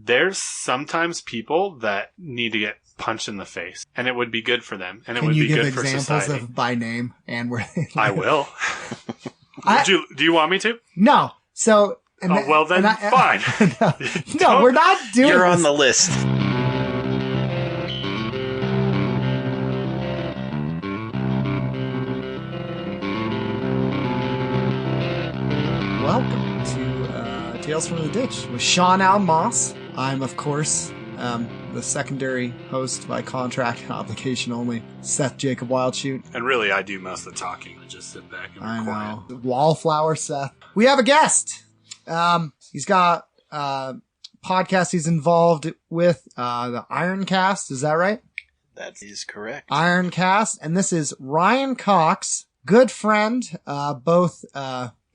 there's sometimes people that need to get punched in the face, and it would be good for them, and it would be good for society. Can you give examples of by name and where they live? I will. Do you want me to? No. So. Well, then fine. No, we're not doing You're on the list. Welcome to Tales from the Ditch with Sean Al Moss. I'm, of course, the secondary host by contract and obligation only, Seth Jacob Wildshoot. And really, I do most of the talking. I just sit back and be quiet. I know. Wallflower Seth. We have a guest. He's got podcast he's involved with, the Ironcast. Is that right? That is correct. Ironcast. And this is Ryan Cox, good friend, both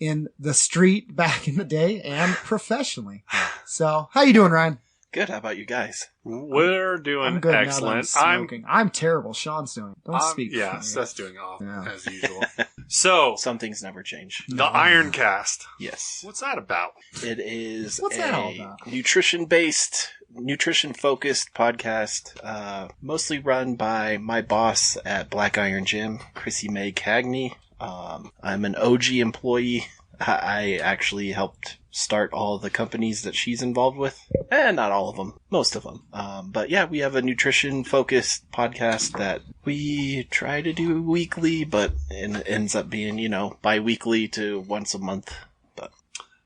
in the street back in the day and professionally. So, how you doing, Ryan? Good. How about you guys? We're doing good excellent. I'm terrible. Sean's doing. Don't speak. Yeah, Seth's doing awful as usual. So some things never change. The Ironcast. Yes. What's that about? It is What's that all about? Nutrition-based, nutrition-focused podcast, mostly run by my boss at Black Iron Gym, Chrissy Mae Cagney. I'm an OG employee. I actually helped start all the companies that she's involved with. Not all of them. Most of them. But yeah, we have a nutrition-focused podcast that we try to do weekly, but it ends up being, bi-weekly to once a month. But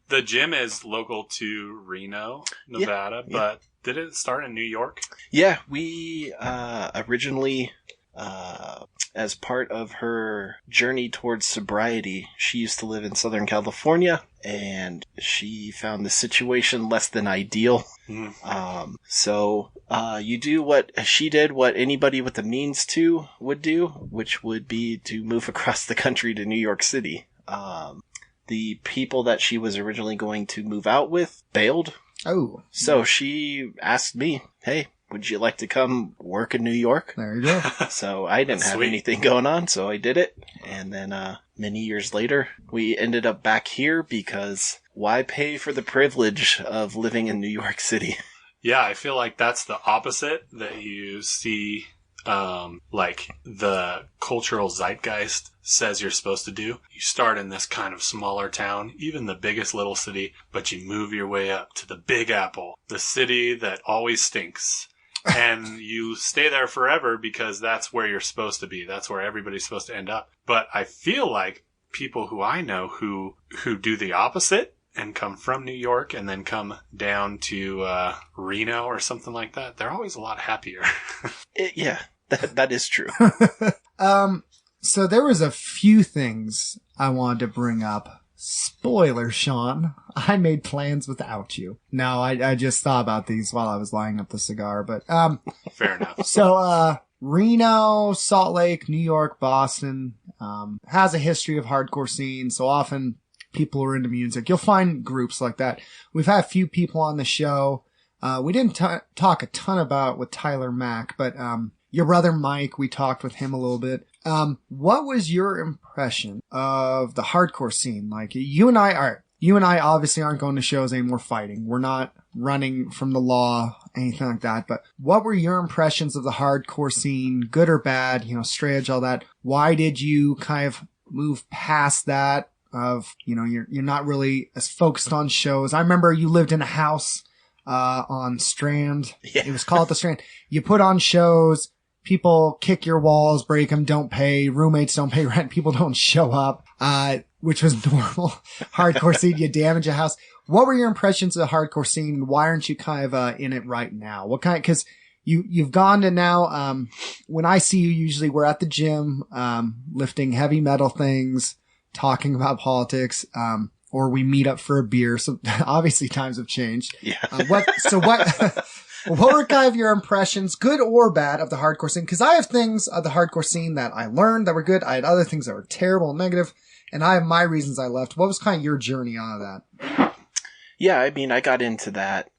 the gym is local to Reno, Nevada, but did it start in New York? Yeah, we originally... as part of her journey towards sobriety, she used to live in Southern California, and she found the situation less than ideal. So you do what she did, what anybody with the means to would do, which would be to move across the country to New York City. The people that she was originally going to move out with bailed. Oh. So she asked me, hey, would you like to come work in New York? There you go. So I didn't have anything going on, so I did it. And then many years later, we ended up back here because why pay for the privilege of living in New York City? Yeah, I feel like that's the opposite that you see, like the cultural zeitgeist says you're supposed to do. You start in this kind of smaller town, even the biggest little city, but you move your way up to the Big Apple, the city that always stinks. And you stay there forever because that's where you're supposed to be. That's where everybody's supposed to end up. But I feel like people who I know who do the opposite and come from New York and then come down to Reno or something like that, they're always a lot happier. Yeah, that is true. So there was a few things I wanted to bring up. Spoiler, Sean. I made plans without you. No, I just thought about these while I was lining up the cigar, but, fair enough. So, Reno, Salt Lake, New York, Boston, has a history of hardcore scene. So often people are into music. You'll find groups like that. We've had a few people on the show. We didn't talk a ton about with Tyler Mack, but, your brother Mike, we talked with him a little bit. What was your impression of the hardcore scene? Like, you and I obviously aren't going to shows anymore fighting. We're not running from the law, anything like that. But what were your impressions of the hardcore scene, good or bad, straight edge, all that? Why did you kind of move past that of, you're not really as focused on shows? I remember you lived in a house, on Strand. Yeah. It was called the Strand. You put on shows. People kick your walls, break them, don't pay. Roommates don't pay rent. People don't show up, which was normal. Hardcore scene, you damage a house. What were your impressions of the hardcore scene? And why aren't you kind of in it right now? Because you've gone to now, when I see you, usually we're at the gym, lifting heavy metal things, talking about politics, or we meet up for a beer. So obviously times have changed. Yeah. What were kind of your impressions, good or bad, of the hardcore scene? Because I have things of the hardcore scene that I learned that were good. I had other things that were terrible and negative, and I have my reasons I left. What was kind of your journey out of that? Yeah, I mean, I got into that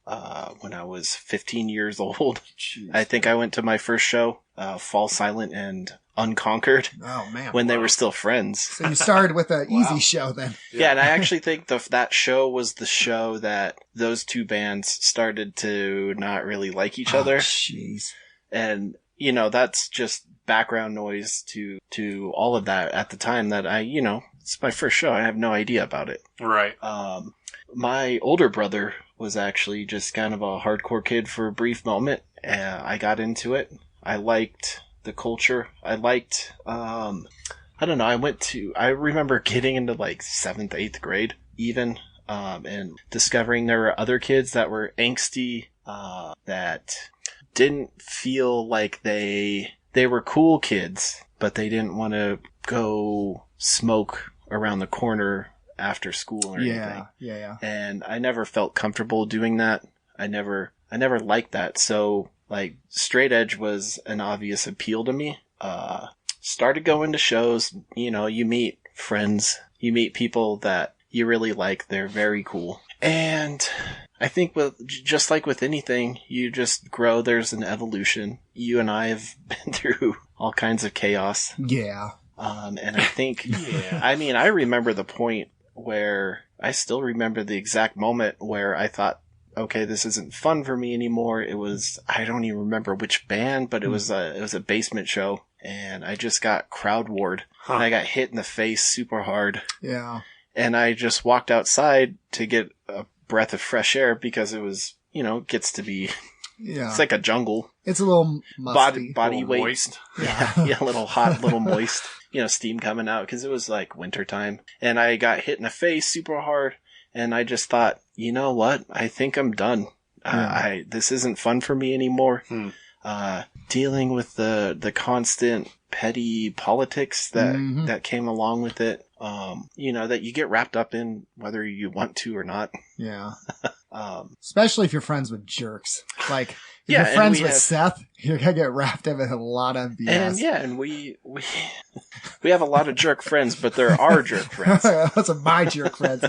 when I was 15 years old. Jeez. I think I went to my first show, Fall Silent and unconquered Oh man. when they were still friends. So you started with an Wow. easy show then. Yeah, and I actually think that show was the show that those two bands started to not really like each other. Jeez. And, you know, that's just background noise to all of that at the time that it's my first show. I have no idea about it. Right. My older brother was actually just kind of a hardcore kid for a brief moment. I got into it. I liked the culture. I liked, I don't know, I remember getting into like 7th, 8th grade even, and discovering there were other kids that were angsty, that didn't feel like they were cool kids, but they didn't want to go smoke around the corner after school or anything. Yeah. And I never felt comfortable doing that. I never liked that. So like straight edge was an obvious appeal to me. Started going to shows, you know, you meet friends, you meet people that you really like. They're very cool. And I think just like with anything, you just grow. There's an evolution. You and I have been through all kinds of chaos. Yeah. And I think, Yeah. I mean, I remember the point where I still remember the exact moment where I thought, okay, this isn't fun for me anymore. It was, I don't even remember which band, but it was a basement show, and I just got crowd warred, and I got hit in the face super hard. Yeah. And I just walked outside to get a breath of fresh air because it was, you know, gets to be, Yeah. it's like a jungle. It's a little musty. Body Little weight. moist. Yeah, a little hot, little moist. You know, steam coming out because it was like winter time. And I got hit in the face super hard. And I just thought, you know what? I think I'm done. This isn't fun for me anymore. Dealing with the constant petty politics that came along with it. You know, that you get wrapped up in whether you want to or not. Yeah. Especially if you're friends with jerks. Like, if Yeah, you're and friends we with have- Seth, you're gonna get wrapped up in a lot of BS. And we have a lot of jerk friends, but there are jerk friends. Those are my jerk friends.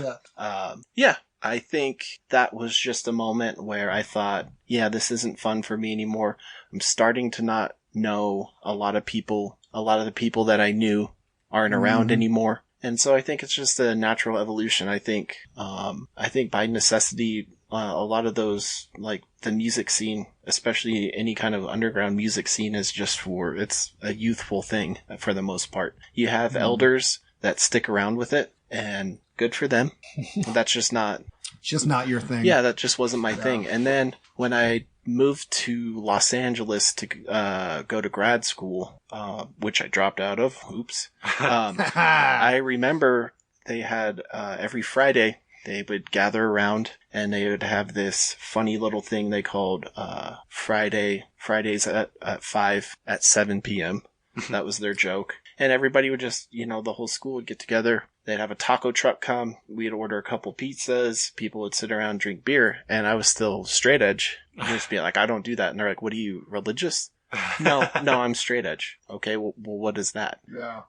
Yeah. I think that was just a moment where I thought, yeah, this isn't fun for me anymore. I'm starting to not know a lot of people. A lot of the people that I knew aren't around anymore. And so I think it's just a natural evolution. I think by necessity, a lot of those, like the music scene, especially any kind of underground music scene, is just it's a youthful thing for the most part. You have elders that stick around with it, and good for them. That's just not... Just not your thing. Yeah, that just wasn't my thing. And then when I moved to Los Angeles to go to grad school, which I dropped out of. Oops. I remember they had every Friday they would gather around and they would have this funny little thing they called Fridays at 5 at 7 p.m. That was their joke. And everybody would just, you know, the whole school would get together. They'd have a taco truck come. We'd order a couple pizzas. People would sit around, drink beer. And I was still straight edge. I'd just be like, I don't do that. And they're like, what are you, religious? No, I'm straight edge. Okay, well, what is that? Yeah.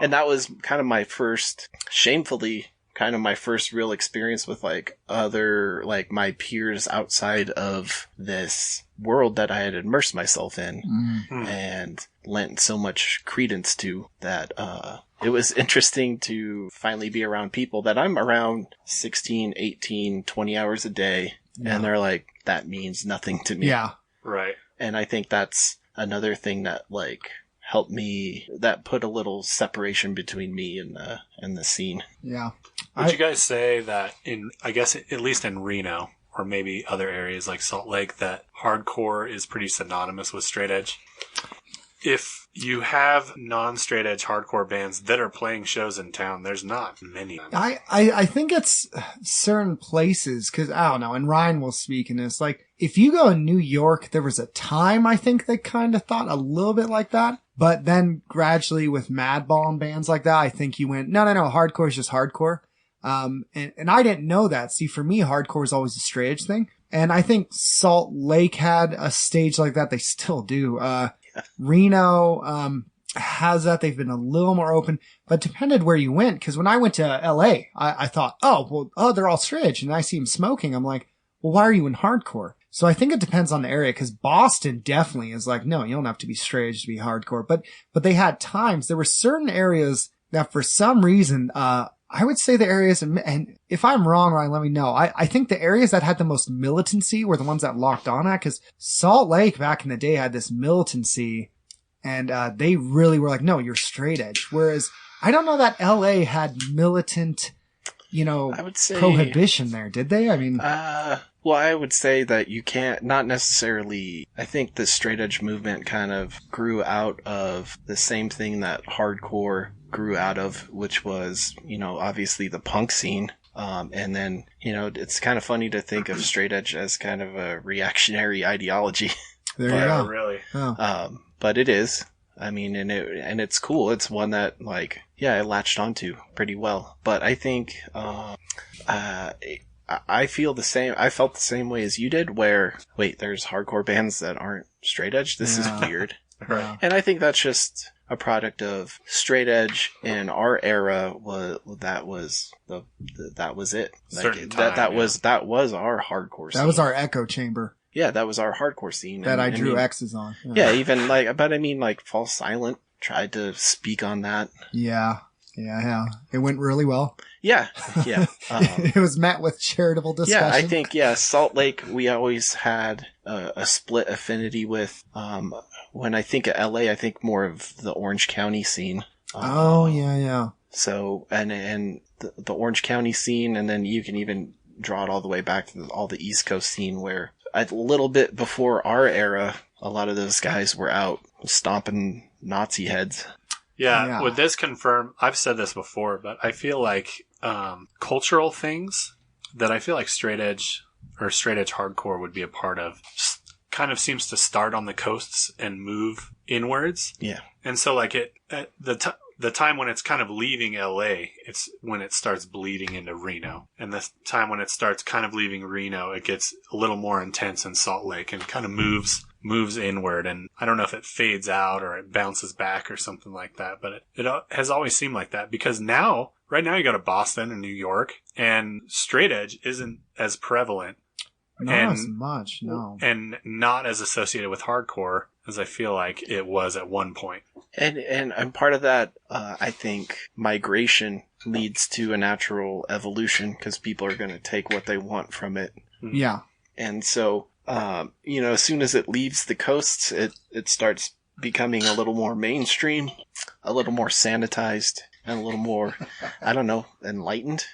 And that was kind of my first, shamefully, kind of my first real experience with like other, like my peers outside of this world that I had immersed myself in and lent so much credence to that, it was interesting to finally be around people that I'm around 16, 18, 20 hours a day. Yeah. And they're like, that means nothing to me. Yeah. Right. And I think that's another thing that like helped me, that put a little separation between me and the scene. Yeah. Would you guys say that I guess at least in Reno or maybe other areas like Salt Lake, that hardcore is pretty synonymous with straight edge? If you have non-straight edge hardcore bands that are playing shows in town, there's not many of them. I think it's certain places, because I don't know, and Ryan will speak in this, like, if you go in New York, there was a time I think they kind of thought a little bit like that, but then gradually with Madball and bands like that, I think you went, no, hardcore is just hardcore. And I didn't know that. See, for me, hardcore is always a straight edge thing. And I think Salt Lake had a stage like that. They still do. Reno, has that. They've been a little more open, but depended where you went. Cause when I went to LA, I thought, they're all straight edge, and I see them smoking. I'm like, well, why are you in hardcore? So I think it depends on the area, because Boston definitely is like, no, you don't have to be straight edge to be hardcore. But they had times, there were certain areas that for some reason, I would say the areas, and if I'm wrong, Ryan, let me know. I think the areas that had the most militancy were the ones that locked on at, because Salt Lake back in the day had this militancy, and they really were like, no, you're straight edge. Whereas I don't know that LA had militant, I would say prohibition there, did they? I mean, well, I would say that you can't, not necessarily, I think the straight edge movement kind of grew out of the same thing that hardcore grew out of, which was, obviously the punk scene. And then, it's kind of funny to think of straight edge as kind of a reactionary ideology. There you go. Really. Oh. But it is. I mean, and it's cool. It's one that, I latched onto pretty well. But I think, I feel the same. I felt the same way as you did, where, wait, there's hardcore bands that aren't straight edge? This is weird. Yeah. And I think that's just a product of straight edge in our era. That was it. That was our hardcore scene. That was our echo chamber. Yeah, that was our hardcore scene. That I drew X's on. Yeah, even but I mean, Fall Silent tried to speak on that. Yeah. It went really well. Yeah. It was met with charitable discussion. Yeah, I think, Salt Lake, we always had a split affinity with. When I think of LA, I think more of the Orange County scene. Yeah. So, and the Orange County scene, and then you can even draw it all the way back to all the East Coast scene, where a little bit before our era, a lot of those guys were out stomping Nazi heads. Yeah, would this confirm, I've said this before, but I feel like cultural things that I feel like straight edge hardcore would be a part of kind of seems to start on the coasts and move inwards. Yeah. And so the time when it's kind of leaving LA, it's when it starts bleeding into Reno. And the time when it starts kind of leaving Reno, it gets a little more intense in Salt Lake and kind of moves inward. And I don't know if it fades out or it bounces back or something like that, but it has always seemed like that, because right now you go to Boston and New York and straight edge isn't as prevalent. Not as much, no. And not as associated with hardcore as I feel like it was at one point. And part of that, I think migration leads to a natural evolution, because people are going to take what they want from it. Yeah. And so, as soon as it leaves the coasts, it starts becoming a little more mainstream, a little more sanitized, and a little more, I don't know, enlightened.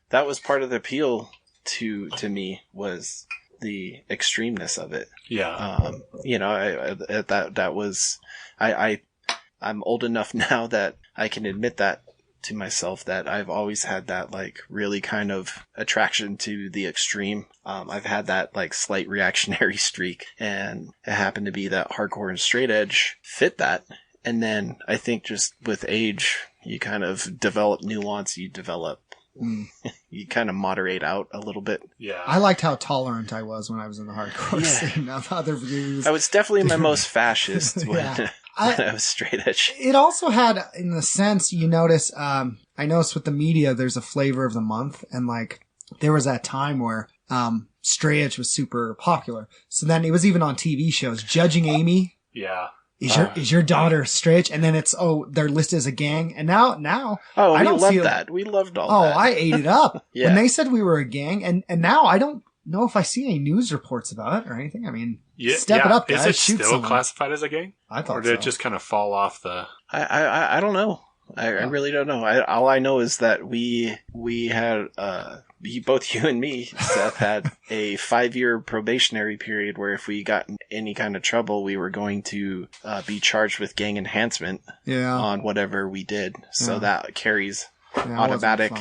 That was part of the appeal to me, was the extremeness of it. Yeah. That was, I'm old enough now that I can admit that to myself, that I've always had that really kind of attraction to the extreme. I've had that slight reactionary streak, and it happened to be that hardcore and straight edge fit that. And then I think just with age, you kind of develop nuance, you kind of moderate out a little bit. Yeah. I liked how tolerant I was when I was in the hardcore scene of other views. I was definitely my most fascist when I was straight edge. It also had, in the sense, you notice, I noticed with the media, there's a flavor of the month, and there was that time where, straight edge was super popular. So then it was even on TV shows, Judging Amy. Yeah. Is your daughter straight edge? And then it's, they're listed as a gang. And now, I don't love that. We loved all that. Oh, I ate it up. Yeah. When they said we were a gang, and now I don't know if I see any news reports about it or anything. I mean, step it up, guys. Is it Shoot still someone. classified as a gang? I thought Or did it just kind of fall off the... I don't know. I really don't know. All I know is that we had, both you and me, Seth, had a 5-year probationary period where if we got in any kind of trouble, we were going to be charged with gang enhancement on whatever we did. So that carries automatic.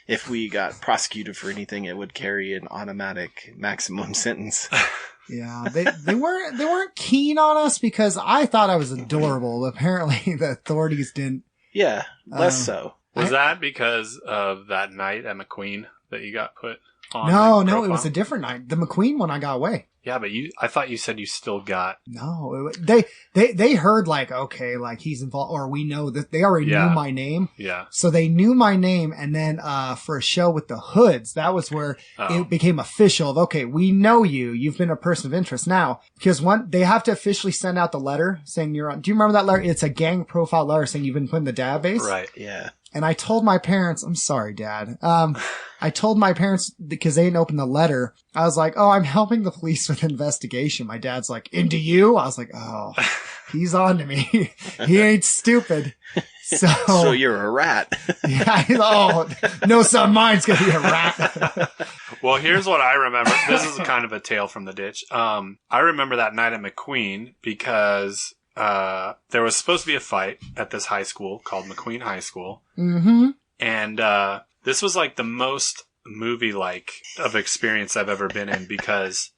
If we got prosecuted for anything, it would carry an automatic maximum sentence. Yeah, they weren't keen on us because I thought I was adorable. Apparently, the authorities didn't. Yeah, less so. Was that because of that night at McQueen that you got put? No, it was a different night. The McQueen one, I got away. Yeah, but I thought you said you still got. No, they heard like, okay, like he's involved, or we know that they already knew my name. Yeah. So they knew my name. And then, for a show with the Hoods, that was where it became official of, okay, we know you. You've been a person of interest now, because they have to officially send out the letter saying you're on. Do you remember that letter? It's a gang profile letter saying you've been put in the database. Right. Yeah. And I told my parents, I'm sorry, Dad. I told my parents because they didn't open the letter. I was like, oh, I'm helping the police with investigation. My dad's like, into you? I was like, oh, he's on to me. He ain't stupid. So you're a rat. Yeah. Oh, no son, mine's going to be a rat. Well, here's what I remember. This is kind of a tale from the ditch. I remember that night at McQueen because there was supposed to be a fight at this high school called McQueen High School. Mm-hmm. And this was like the most movie-like of experience I've ever been in, because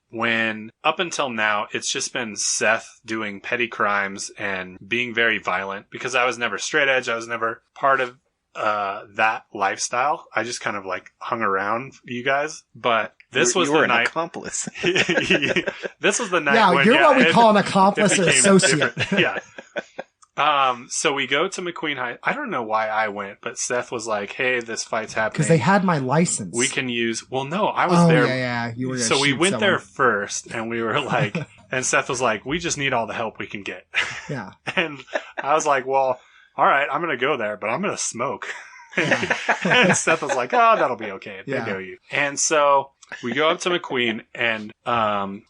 up until now, it's just been Seth doing petty crimes and being very violent, because I was never straight edge. I was never part of that lifestyle. I just kind of like hung around you guys. But this was you were the an night. Accomplice. This was the night. Yeah, when, you're what we call an accomplice or associate. Yeah. So we go to McQueen High. I don't know why I went, but Seth was like, hey, this fight's happening. Because they had my license. We can use, well, no, I was there. Yeah. You were so we went there first, and we were like, and Seth was like, we just need all the help we can get. Yeah. And I was like, well, all right, I'm going to go there, but I'm going to smoke. And Seth was like, oh, that'll be okay if they know you. And so we go up to McQueen, and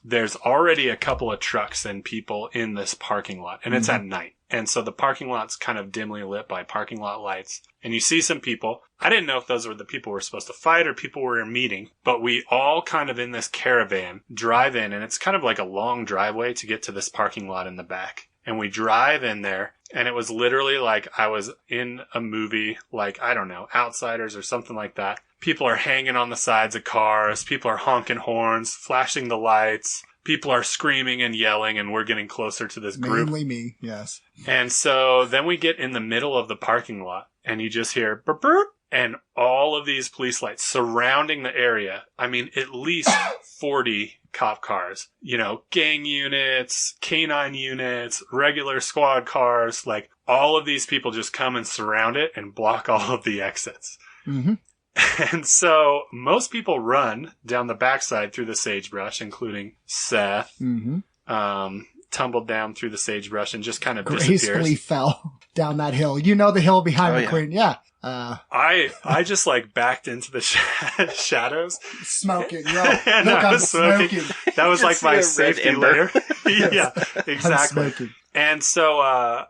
there's already a couple of trucks and people in this parking lot, and it's at night. And so the parking lot's kind of dimly lit by parking lot lights. And you see some people. I didn't know if those were the people we were supposed to fight or people we were meeting. But we all kind of in this caravan drive in. And it's kind of like a long driveway to get to this parking lot in the back. And we drive in there. And it was literally like I was in a movie, like, I don't know, Outsiders or something like that. People are hanging on the sides of cars. People are honking horns, flashing the lights. People are screaming and yelling, and we're getting closer to this group. Mainly me, yes. And so then we get in the middle of the parking lot, and you just hear burp, burp, and all of these police lights surrounding the area. I mean, at least 40 cop cars. You know, gang units, canine units, regular squad cars. Like, all of these people just come and surround it and block all of the exits. Mm-hmm. And so most people run down the backside through the sagebrush, including Seth. Mm-hmm. Tumbled down through the sagebrush and just kind of gracefully disappears. Fell down that hill. You know the hill behind McQueen. Yeah. I just like backed into the shadows. Smoking. Yo, and look, I I'm was smoking. That was like my safety layer. Yeah, exactly. And so I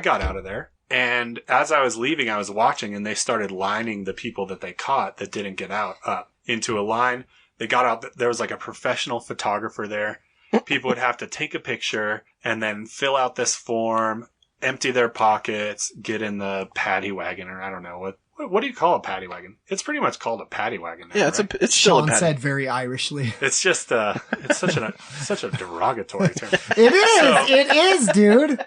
got out of there. And as I was leaving, I was watching, and they started lining the people that they caught that didn't get out up into a line. They got out. There was like a professional photographer there. People would have to take a picture and then fill out this form, empty their pockets, get in the paddy wagon, or I don't know what do you call a paddy wagon? It's pretty much called a paddy wagon now, yeah, right? it's still Sean a paddy. said very Irishly. It's just it's such a derogatory term. It is, dude.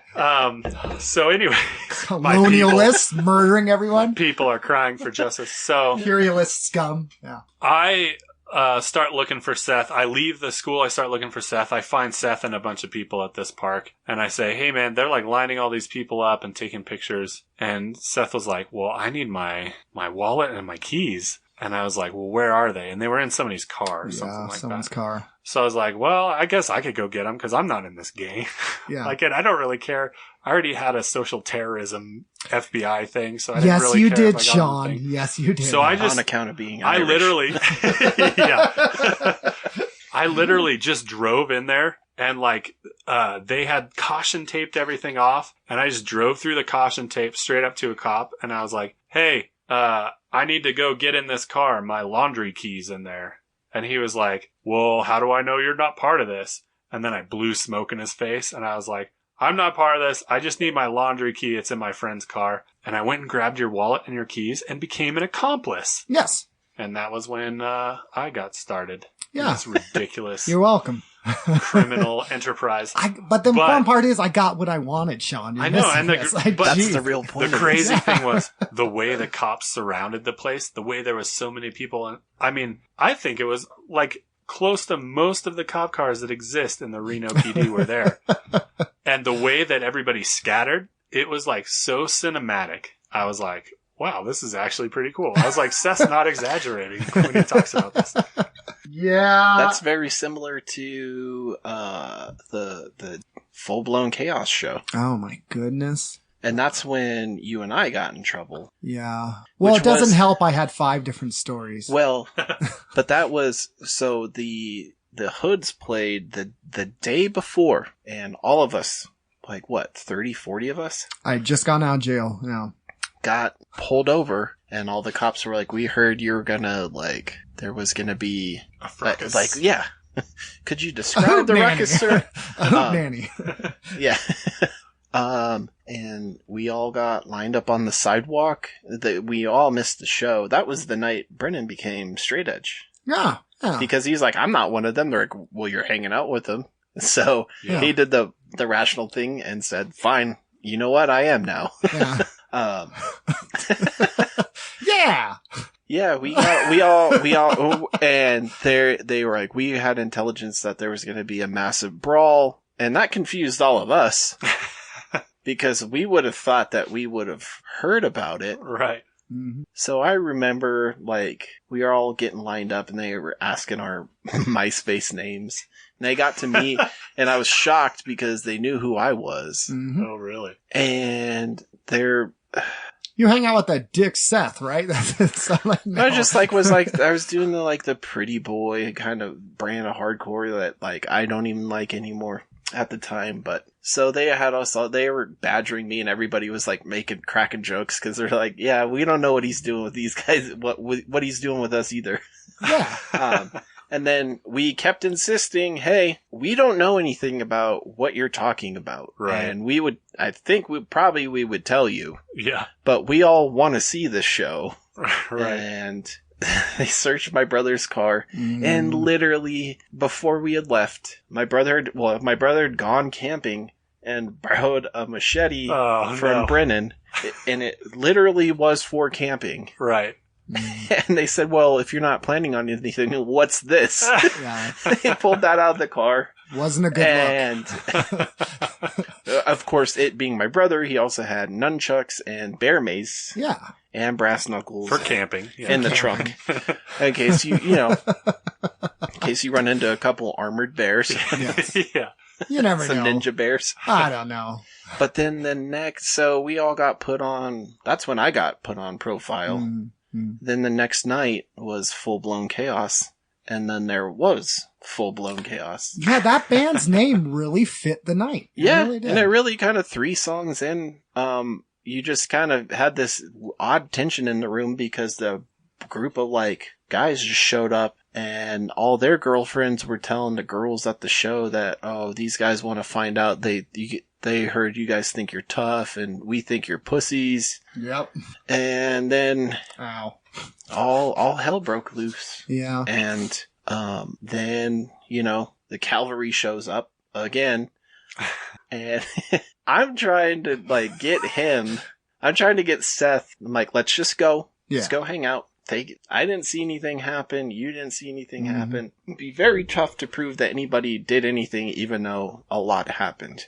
So anyway, colonialists murdering everyone. People are crying for justice. So imperialist scum. Yeah. I start looking for Seth. I leave the school. I start looking for Seth. I find Seth and a bunch of people at this park. And I say, hey, man, they're like lining all these people up and taking pictures. And Seth was like, well, I need my wallet and my keys. And I was like, well, where are they? And they were in somebody's car or something like someone's that. car. So I was like, well, I guess I could go get them because I'm not in this gang. Yeah. Like, and I don't really care. I already had a social terrorism FBI thing, so I didn't yes, really you care. did, Sean. Yes, you did. So I just, on account of being I Irish. literally, yeah, I literally just drove in there and like, they had caution taped everything off, and I just drove through the caution tape straight up to a cop, and I was like, hey, I need to go get in this car. My laundry key's in there. And he was like, well, how do I know you're not part of this? And then I blew smoke in his face, and I was like, I'm not part of this. I just need my laundry key. It's in my friend's car. And I went and grabbed your wallet and your keys and became an accomplice. Yes. And that was when I got started. Yeah. It's ridiculous. You're welcome. criminal enterprise. But the important part is I got what I wanted, Sean. I know, and that's the real point. The crazy thing was the way the cops surrounded the place, the way there was so many people. And I mean, I think it was like close to most of the cop cars that exist in the Reno PD were there. And the way that everybody scattered, it was like so cinematic. I was like, wow, this is actually pretty cool. I was like, Seth's not exaggerating when he talks about this. Yeah. That's very similar to the full-blown chaos show. Oh my goodness. And that's when you and I got in trouble. Yeah. Well, it doesn't help I had 5 different stories. Well, but that was, so the Hoods played the day before, and all of us, like what, 30, 40 of us? I just got out of jail, yeah. Got pulled over, and all the cops were like, we heard you were gonna, like, there was gonna be a fracas. Like, yeah. Could you describe the ruckus, sir? Nanny. Yeah. And we all got lined up on the sidewalk. We all missed the show. That was the night Brennan became straight edge. Yeah. Because he's like, I'm not one of them. They're like, well, you're hanging out with them. So he did the rational thing and said, fine, you know what? I am now. Yeah. Yeah. Yeah, we all, and they were like, we had intelligence that there was going to be a massive brawl, and that confused all of us. Because we would have thought that we would have heard about it. Right. Mm-hmm. So I remember, like, we were all getting lined up and they were asking our MySpace names. And they got to me and I was shocked because they knew who I was. Mm-hmm. Oh, really? And they're... You hang out with that dick Seth, right? That's no. I just I was doing the pretty boy kind of brand of hardcore that like I don't even like anymore at the time. But so they had us all, they were badgering me and everybody was like cracking jokes because they're like, yeah, we don't know what he's doing with these guys, what he's doing with us either. Yeah. And then we kept insisting, hey, we don't know anything about what you're talking about. Right. And I think we would tell you. Yeah. But we all want to see this show. Right. And they searched my brother's car. And literally, before we had left, my brother had gone camping and borrowed a machete from Brennan. And it literally was for camping. Right. And they said, well, if you're not planning on anything, what's this? Yeah. They pulled that out of the car. Wasn't a good look. Of course, it being my brother, he also had nunchucks and bear mace. Yeah. And brass knuckles. For camping. Yeah. In the trunk. In case in case you run into a couple armored bears. Yes. Yeah. You never Some know. ninja bears. I don't know. But then so we all got put on, that's when I got put on profile. Mm-hmm. Then the next night was full-blown chaos. And then there was full-blown chaos. Yeah, that band's name really fit the night. Yeah, really did. and it really kind of 3 songs in, you just kind of had this odd tension in the room because the group of like guys just showed up and all their girlfriends were telling the girls at the show that, oh, these guys want to find out they heard you guys think you're tough and we think you're pussies. Yep. And then all hell broke loose. Yeah. And then, the cavalry shows up again. And I'm trying to get Seth. I'm like, let's just go. Yeah. Let's go hang out. Take it. I didn't see anything happen. You didn't see anything happen. It'd be very tough to prove that anybody did anything, even though a lot happened.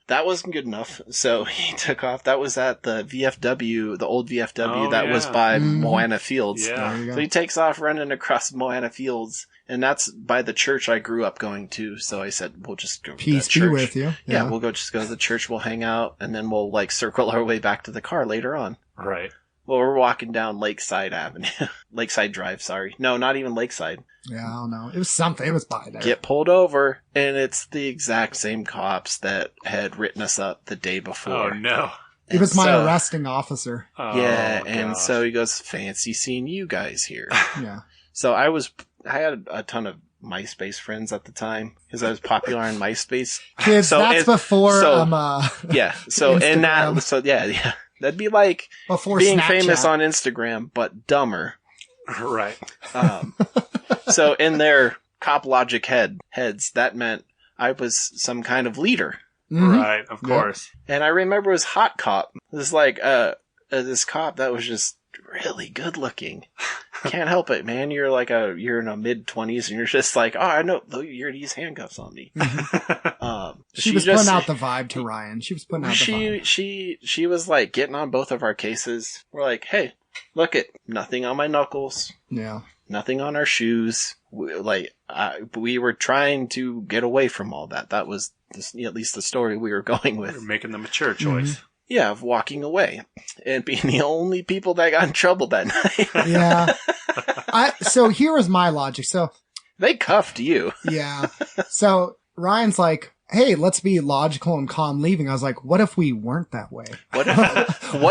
That wasn't good enough. So he took off. That was at the VFW, the old VFW was by Moana Fields. Yeah. So he takes off running across Moana Fields. And that's by the church I grew up going to. So I said, we'll just go to Peace that church. be with you. Yeah, we'll just go to the church. We'll hang out. And then we'll circle our way back to the car later on. Right. Well, we're walking down Lakeside Avenue. Lakeside Drive, sorry. No, not even Lakeside. Yeah, I don't know. It was something. It was by there. Get pulled over, and it's the exact same cops that had written us up the day before. Oh, no. It was my arresting officer. Yeah, and gosh. so he goes, fancy seeing you guys here. Yeah. So I had a ton of MySpace friends at the time, because I was popular on MySpace. Kids, that's before, yeah, so, and that, so, yeah. That'd be like before being Snapchat. famous on Instagram, but dumber. Right. So in there, cop logic heads, that meant I was some kind of leader. Mhm. Right, of course. And I remember it was Hot Cop. It was like, this cop that was just really good looking. Can't help it, man. You're in a mid-20s and you're just like, oh, I know, you're these handcuffs on me. She was putting out the vibe to Ryan. She was putting out the vibe. She was like getting on both of our cases. We're like, hey, look it, nothing on my knuckles. Yeah. Nothing on our shoes. We were trying to get away from all that. That was at least the story we were going with. We're making the mature choice. Mm-hmm. Yeah, of walking away and being the only people that got in trouble that night. Yeah. So here was my logic. So they cuffed you. yeah. So Ryan's like, hey, let's be logical and calm leaving. I was like, what if we weren't that way? What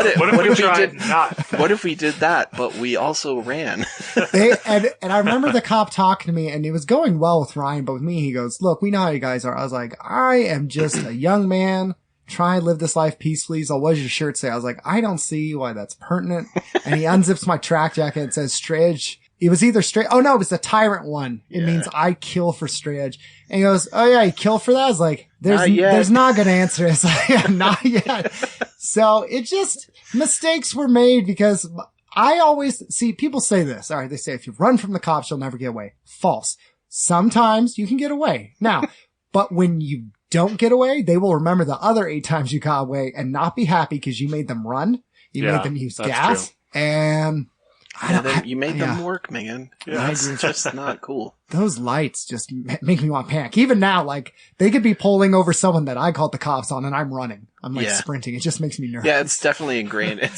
if we tried did not? What if we did that, but we also ran? And I remember the cop talking to me, and it was going well with Ryan, but with me, he goes, look, we know how you guys are. I was like, I am just a young man. Try and live this life peacefully. So what does your shirt say? I was like, I don't see why that's pertinent. And he unzips my track jacket and says, Stridge. It was either straight. Oh no, it was the tyrant one. It means I kill for Stridge. And he goes, oh yeah, you kill for that? I was like, there's not a good answer. It's like, not yet. So it just, mistakes were made because I always see people say this. All right. They say, if you run from the cops, you'll never get away. False. Sometimes you can get away. Now, but when you don't get away, they will remember the other 8 times you got away and not be happy because you made them run. You made them use gas. True. And you made them work, man. Yeah. It's just not cool. Those lights just make me want to panic. Even now, like, they could be pulling over someone that I called the cops on and I'm running. I'm like sprinting. It just makes me nervous. Yeah, it's definitely ingrained.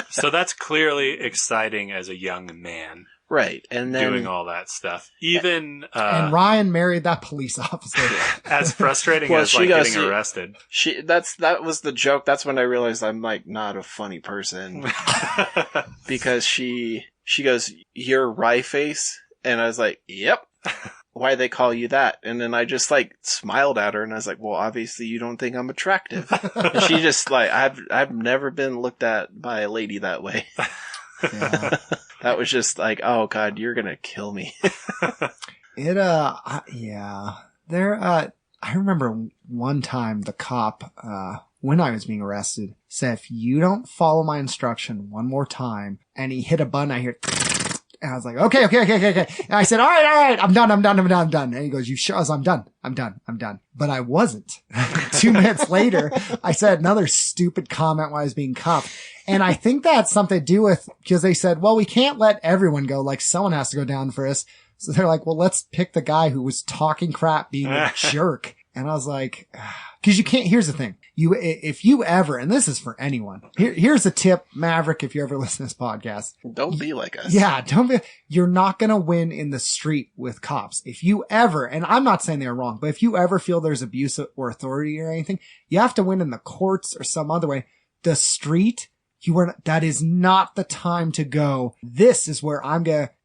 So that's clearly exciting as a young man. Right. And then doing all that stuff. Even, and Ryan married that police officer. As frustrating as like getting arrested. That was the joke. That's when I realized I'm like not a funny person. Because she goes, you're Ryface? And I was like, yep. Why they call you that? And then I just like smiled at her and I was like, well, obviously you don't think I'm attractive. And she just like, I've never been looked at by a lady that way. Yeah. That was just like, oh God, you're gonna kill me. I remember one time the cop, when I was being arrested, said, if you don't follow my instruction one more time, and he hit a button, I hear, and I was like, okay. And I said, all right, I'm done. And he goes, you sure? I was, I'm done. But I wasn't. 2 minutes later, I said another stupid comment while I was being cuffed. And I think that's something to do with, because they said, well, we can't let everyone go. Like, someone has to go down for us. So they're like, well, let's pick the guy who was talking crap, being a jerk. And I was like, cause you can't, here's the thing. If you ever, and this is for anyone, here's a tip, Maverick, if you ever listen to this podcast. Don't be like us. Yeah, you're not gonna win in the street with cops. If you ever, and I'm not saying they're wrong, but if you ever feel there's abuse or authority or anything, you have to win in the courts or some other way. The street, that is not the time to go. This is where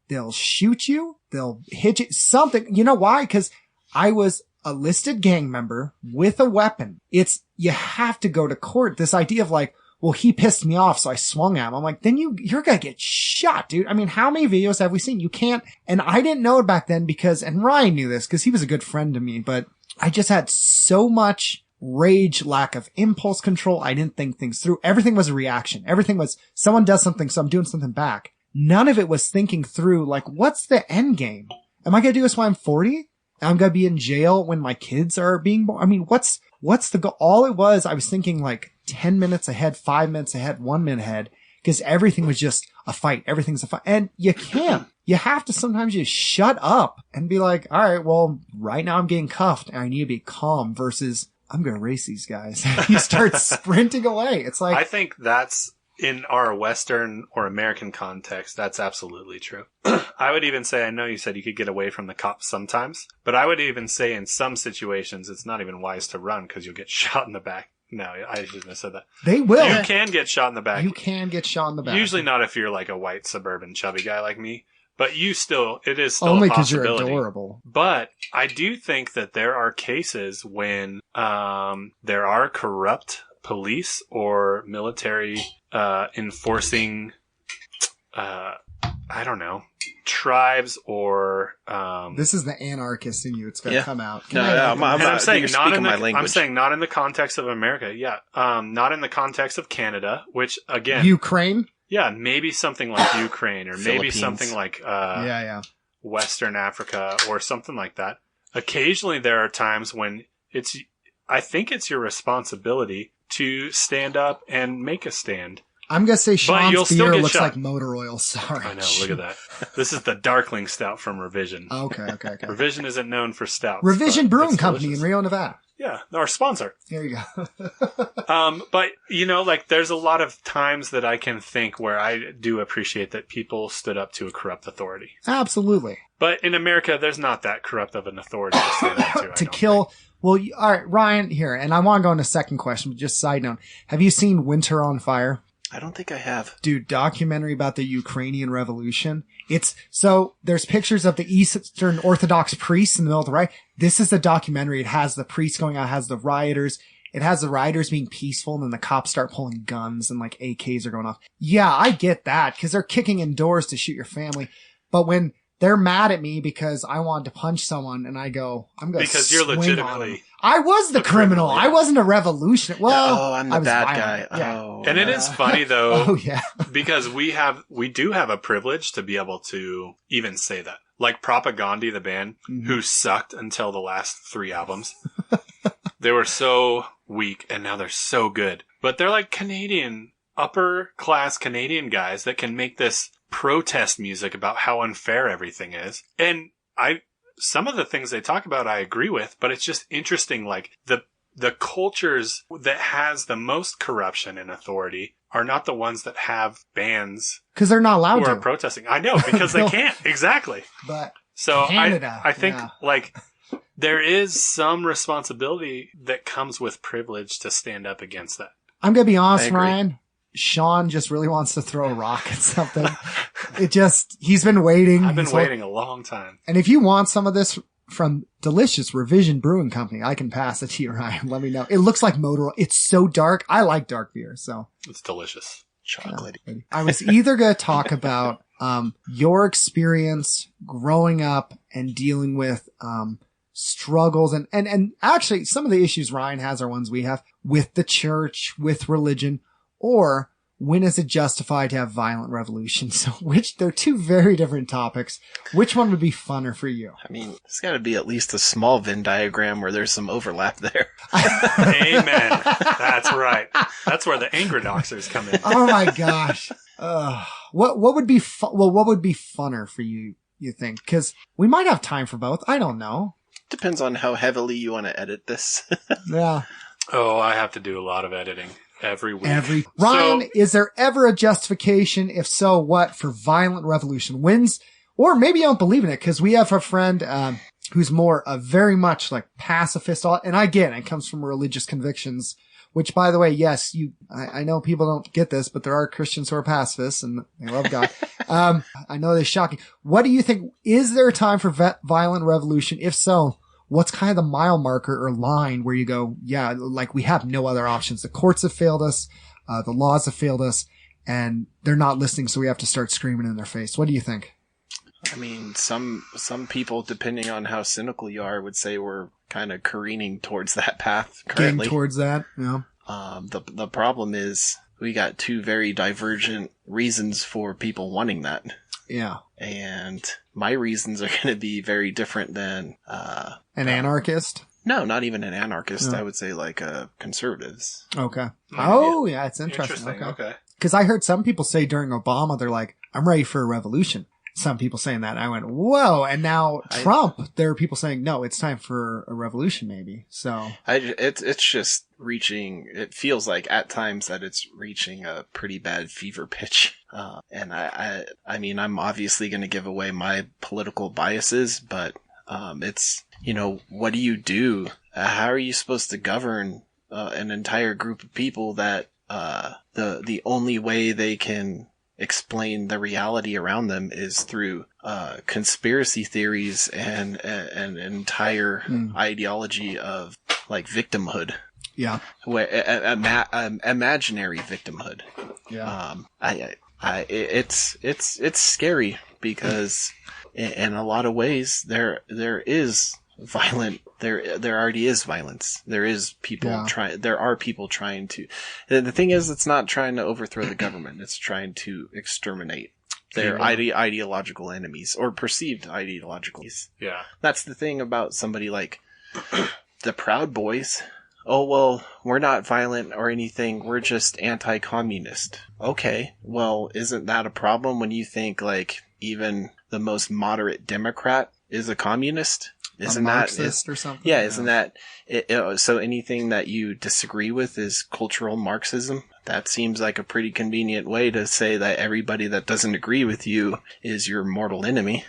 they'll shoot you. They'll hit you. Something. You know why? Cause I was a listed gang member with a weapon. You have to go to court. This idea of like, well, he pissed me off, so I swung at him. I'm like, then you're gonna get shot, dude. I mean, how many videos have we seen? You can't, and I didn't know it back then and Ryan knew this because he was a good friend to me, but I just had so much rage, lack of impulse control. I didn't think things through. Everything was a reaction. Everything was someone does something, so I'm doing something back. None of it was thinking through, like, what's the end game? Am I going to do this when I'm 40? I'm going to be in jail when my kids are being born? I mean, what's the goal? All it was, I was thinking like 10 minutes ahead, 5 minutes ahead, 1 minute ahead, because everything was just a fight. Everything's a fight. And you can't. You have to sometimes just shut up and be like, all right, well, right now I'm getting cuffed and I need to be calm versus I'm going to race these guys. You start sprinting away. It's like, I think that's in our Western or American context. That's absolutely true. I would even say, I know you said you could get away from the cops sometimes, but I would even say in some situations, it's not even wise to run because you'll get shot in the back. No, I shouldn't have said that. They will. You can get shot in the back. You can get shot in the back. Usually not if you're like a white suburban chubby guy like me. But it is still only a because you're possibility. adorable. But I do think that there are cases when there are corrupt police or military enforcing I don't know, tribes or This is the anarchist in you. It's going to come out. I'm saying you're not speaking in my the, language. I'm saying not in the context of America. Yeah. Not in the context of Canada, which again, Ukraine? yeah, maybe something like Ukraine or maybe Philippines. something like Yeah. Western Africa or something like that. Occasionally there are times when I think it's your responsibility to stand up and make a stand. I'm going to say you'll Sean's still beer get looks shot. like motor oil. Sorry. I know, look at that. This is the Darkling Stout from Revision. Okay. Revision isn't known for stouts. Revision but Brewing it's Company delicious. in Rio, Nevada. Yeah, our sponsor. There you go. But, like, there's a lot of times that I can think where I do appreciate that people stood up to a corrupt authority. Absolutely. But in America, there's not that corrupt of an authority to stand up to. To kill... Well, all right, Ryan, here, and I want to go into second question, but just side note. Have you seen Winter on Fire? I don't think I have. Dude, documentary about the Ukrainian Revolution. So there's pictures of the Eastern Orthodox priests in the middle of the riot. This is a documentary. It has the priests going out, it has the rioters. It has the rioters being peaceful, and then the cops start pulling guns and like AKs are going off. Yeah, I get that, because they're kicking in doors to shoot your family. But when they're mad at me because I wanted to punch someone, and I go, I'm going to Because you're swing legitimately... on them. I was the criminal. yeah. I wasn't a revolutionary. Well, I'm I the was bad violent. guy. Yeah. Oh, And it is funny, though, Oh, yeah. because we do have a privilege to be able to even say that. Like Propagandhi, the band, who sucked until the last 3 albums. They were so weak, and now they're so good. But they're like Canadian, upper-class Canadian guys that can make this protest music about how unfair everything is. And some of the things they talk about I agree with, but it's just interesting, like the cultures that has the most corruption and authority are not the ones that have bands Because they're not allowed who to. are protesting. I know, because they can't. Exactly. But So Canada, I think yeah. like there is some responsibility that comes with privilege to stand up against that. I'm going to be honest, I agree. Ryan. Sean just really wants to throw a rock at something. He's been waiting. I've been He's waiting a long time. And if you want some of this from delicious Revision Brewing Company, I can pass it to you, Ryan. Let me know. It looks like motor oil. It's so dark. I like dark beer, so. It's delicious. chocolatey. I was either going to talk about your experience growing up and dealing with struggles and actually some of the issues Ryan has are ones we have with the church, with religion, or when is it justified to have violent revolution? So they're two very different topics. Which one would be funner for you? I mean, there's got to be at least a small Venn diagram where there's some overlap there. Amen. That's right. That's where the Angry-Doxers come in. Oh my gosh. What would be what would be funner for you think? Cause we might have time for both. I don't know. Depends on how heavily you want to edit this. Yeah. Oh, I have to do a lot of editing every week. Ryan, is there ever a justification? If so, what for violent revolution wins? Or maybe you don't believe in it because we have a friend, who's more very much like pacifist. And again, it comes from religious convictions, which by the way, yes, I know people don't get this, but there are Christians who are pacifists and they love God. I know they're shocking. What do you think? Is there a time for violent revolution? If so, what's kind of the mile marker or line where you go, yeah, like we have no other options. The courts have failed us. The laws have failed us and they're not listening. So we have to start screaming in their face. What do you think? I mean, some people, depending on how cynical you are, would say we're kind of careening towards that path currently. Getting towards that. Yeah. The problem is we got two very divergent reasons for people wanting that. Yeah. And my reasons are going to be very different than An anarchist? No, not even an anarchist. No. I would say like conservatives. Okay. Oh, yeah, it's interesting. Okay. Because I heard some people say during Obama, they're like, I'm ready for a revolution. Some people saying that. I went, whoa. And now Trump, there are people saying, no, it's time for a revolution maybe. So it's just reaching, it feels like at times that it's reaching a pretty bad fever pitch. And I mean, I'm obviously going to give away my political biases, but it's, what do you do? How are you supposed to govern an entire group of people that the only way they can explain the reality around them is through conspiracy theories and an entire ideology of like victimhood. yeah. Imaginary victimhood. Yeah. It's scary because in a lot of ways there is violent. There already is violence. There is people there are people trying to. The thing is, it's not trying to overthrow the government. It's trying to exterminate their ideological enemies or perceived ideological enemies. Yeah. That's the thing about somebody like the Proud Boys. Oh, well, we're not violent or anything. We're just anti-communist. Okay. Well, isn't that a problem when you think like even the most moderate Democrat is a communist? Isn't a Marxist or something? Yeah, isn't that so? Anything that you disagree with is cultural Marxism. That seems like a pretty convenient way to say that everybody that doesn't agree with you is your mortal enemy.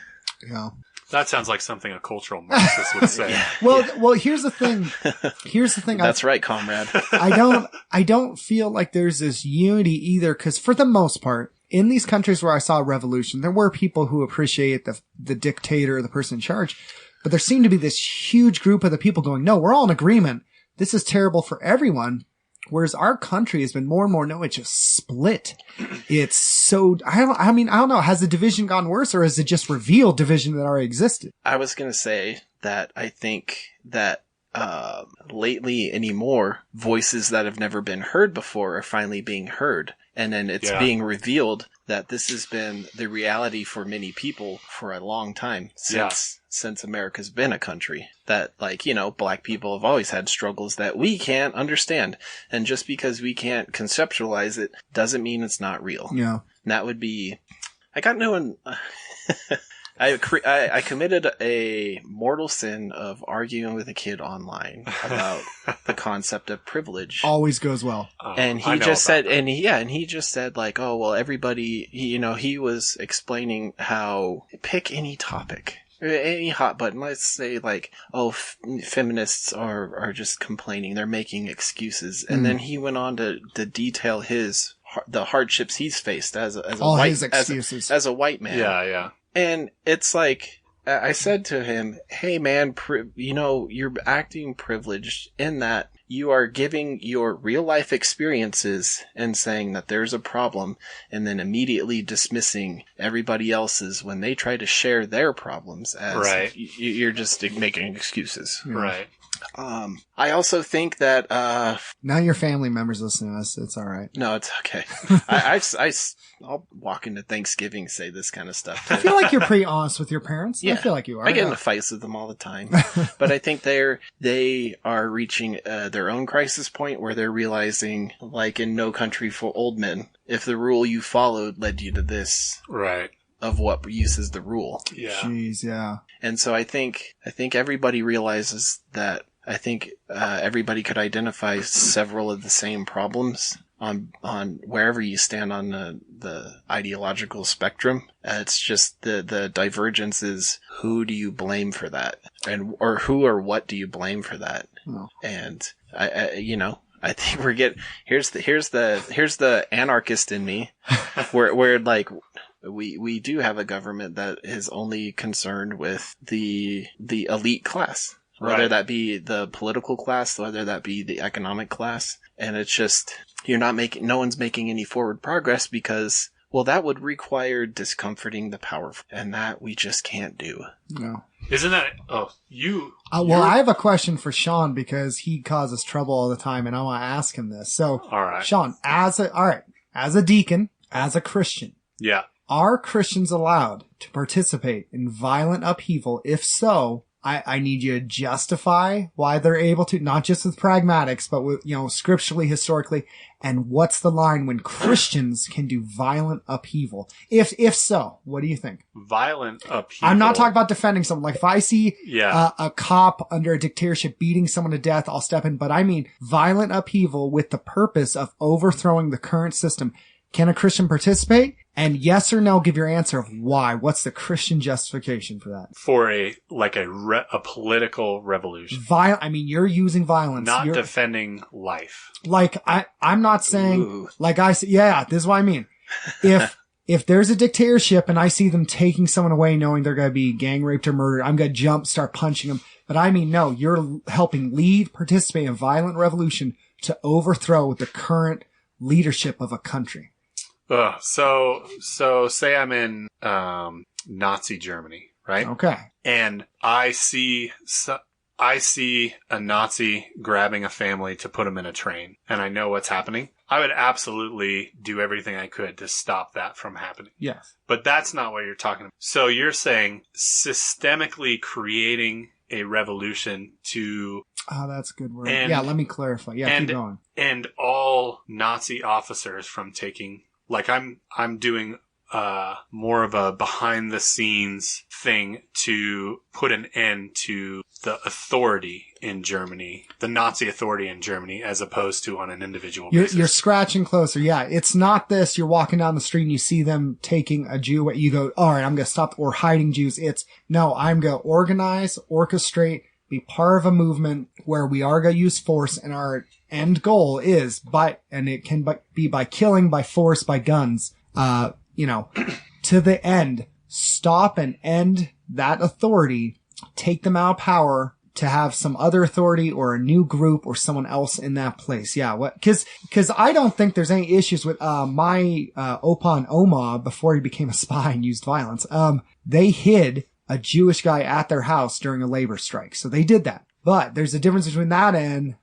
Yeah. That sounds like something a cultural Marxist would say. Well, here's the thing. That's right, comrade. I don't feel like there's this unity either, because for the most part, in these countries where I saw revolution, there were people who appreciate the dictator, the person in charge. But there seemed to be this huge group of the people going, no, we're all in agreement. This is terrible for everyone. Whereas our country has been more and more, no, it's just split. It's so, I don't know. Has the division gone worse, or has it just revealed division that already existed? I was going to say that I think that lately anymore, voices that have never been heard before are finally being heard. And then it's being revealed that this has been the reality for many people for a long time since America's been a country. That, like, you know, black people have always had struggles that we can't understand. And just because we can't conceptualize it doesn't mean it's not real. Yeah. And that would be... I got no one... I committed a mortal sin of arguing with a kid online about the concept of privilege. Always goes well. And he just said, he just said like, oh, well, everybody, he was explaining how pick any topic, any hot button. Let's say like, oh, feminists are just complaining. They're making excuses. And then he went on to detail the hardships he's faced as a white man. Yeah. Yeah. And it's like, I said to him, hey man, you're acting privileged in that you are giving your real life experiences and saying that there's a problem and then immediately dismissing everybody else's when they try to share their problems as you're just making excuses. Right. I also think that, now your family members listen to us. It's all right. No, it's okay. I'll walk into Thanksgiving, say this kind of stuff. I feel like you're pretty honest with your parents. Yeah. I feel like you are. I get into fights with them all the time. But I think they are reaching their own crisis point where they're realizing, like in No Country for Old Men, if the rule you followed led you to this. Right. Of what use is the rule. Yeah. Jeez, yeah. And so I think everybody realizes that everybody could identify several of the same problems on wherever you stand on the ideological spectrum. It's just the divergence is who do you blame for that, or who or what do you blame for that? Oh. And I think here's the anarchist in me, where like. We do have a government that is only concerned with the elite class, whether that be the political class, whether that be the economic class. And it's just, no one's making any forward progress because, well, that would require discomforting the powerful, and that we just can't do. No. Isn't that, I have a question for Sean because he causes trouble all the time and I want to ask him this. So, all right. Sean, as a deacon, as a Christian. Yeah. Are Christians allowed to participate in violent upheaval? If so, I need you to justify why they're able to, not just with pragmatics, but with, scripturally, historically. And what's the line when Christians can do violent upheaval? If so, what do you think? Violent upheaval. I'm not talking about defending someone. Like if I see a cop under a dictatorship beating someone to death, I'll step in. But I mean violent upheaval with the purpose of overthrowing the current system. Can a Christian participate? And yes or no, give your answer of why. What's the Christian justification for that? For a political revolution. You're using violence. Not defending life. Like, I'm not saying, like I said, this is what I mean. If there's a dictatorship and I see them taking someone away knowing they're going to be gang raped or murdered, I'm going to start punching them. But I mean, no, you're helping participate in a violent revolution to overthrow the current leadership of a country. So say I'm in Nazi Germany, right? Okay. And I see a Nazi grabbing a family to put them in a train, and I know what's happening. I would absolutely do everything I could to stop that from happening. Yes. But that's not what you're talking about. So you're saying systemically creating a revolution to... Oh, that's a good word. And, yeah, let me clarify. Yeah, keep going. And all Nazi officers from taking... Like, I'm doing more of a behind-the-scenes thing to put an end to the authority in Germany, the Nazi authority in Germany, as opposed to on an individual basis. You're scratching closer. Yeah, it's not this. You're walking down the street and you see them taking a Jew. You go, all right, I'm going to stop, or hiding Jews. It's, no, I'm going to organize, orchestrate, be part of a movement where we are going to use force, and our end goal is and it can be by killing, by force, by guns, to the end, stop and end that authority, take them out of power to have some other authority or a new group or someone else in that place. Yeah. Cause I don't think there's any issues with, my, Opa and Oma before he became a spy and used violence. They hid a Jewish guy at their house during a labor strike. So they did that. But there's a difference between that and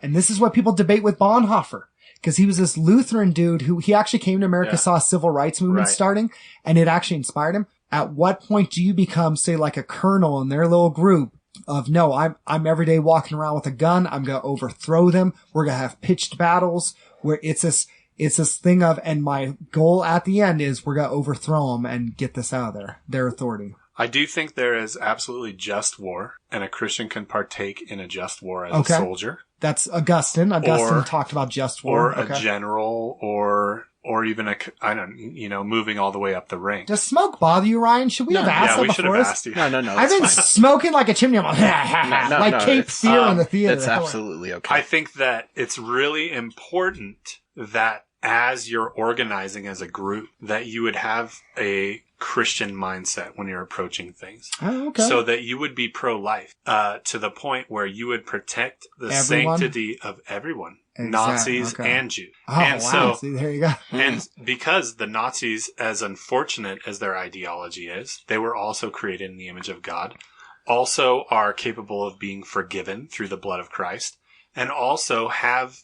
this is what people debate with Bonhoeffer. Because he was this Lutheran dude who he actually came to America, saw a civil rights movement starting, and it actually inspired him. At what point do you become, say, like a colonel in their little group of, no, I'm every day walking around with a gun. I'm going to overthrow them. We're going to have pitched battles where it's this thing of, and my goal at the end is we're going to overthrow them and get this out of their authority. I do think there is absolutely just war, and a Christian can partake in a just war as a soldier. That's Augustine. Augustine talked about just war. Or a general, or even moving all the way up the rank. Does smoke bother you, Ryan? Should we have asked that before? Yeah, we should have asked you. No. I've been smoking like a chimney. Like Cape Fear in the theater. That's absolutely okay. I think that it's really important that as you're organizing as a group, that you would have a Christian mindset when you're approaching things. Oh, okay. So that you would be pro-life, to the point where you would protect the sanctity of everyone. Exactly. Nazis and Jews. Oh, and wow. See, there you go. And because the Nazis, as unfortunate as their ideology is, they were also created in the image of God, also are capable of being forgiven through the blood of Christ, and also have,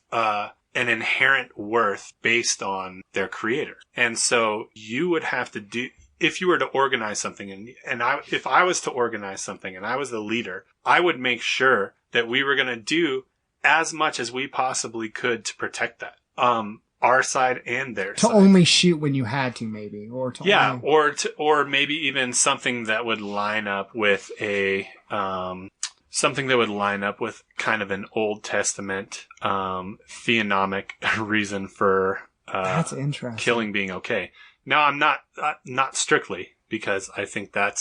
an inherent worth based on their creator. And so you would have to do, if you were to organize something, if I was to organize something and I was the leader, I would make sure that we were going to do as much as we possibly could to protect that. Our side and their side. To only shoot when you had to, maybe, or to or maybe even something that would line up with kind of an Old Testament theonomic reason for that's interesting. Killing being okay. Now, I'm not strictly, because I think that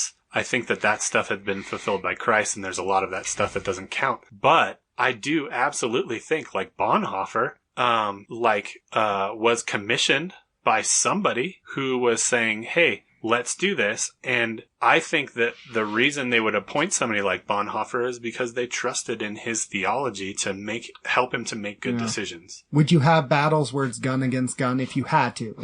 stuff had been fulfilled by Christ, and there's a lot of that stuff that doesn't count. But I do absolutely think, like Bonhoeffer, was commissioned by somebody who was saying, hey, let's do this. And I think that the reason they would appoint somebody like Bonhoeffer is because they trusted in his theology to help him to make good decisions. Would you have battles where it's gun against gun if you had to?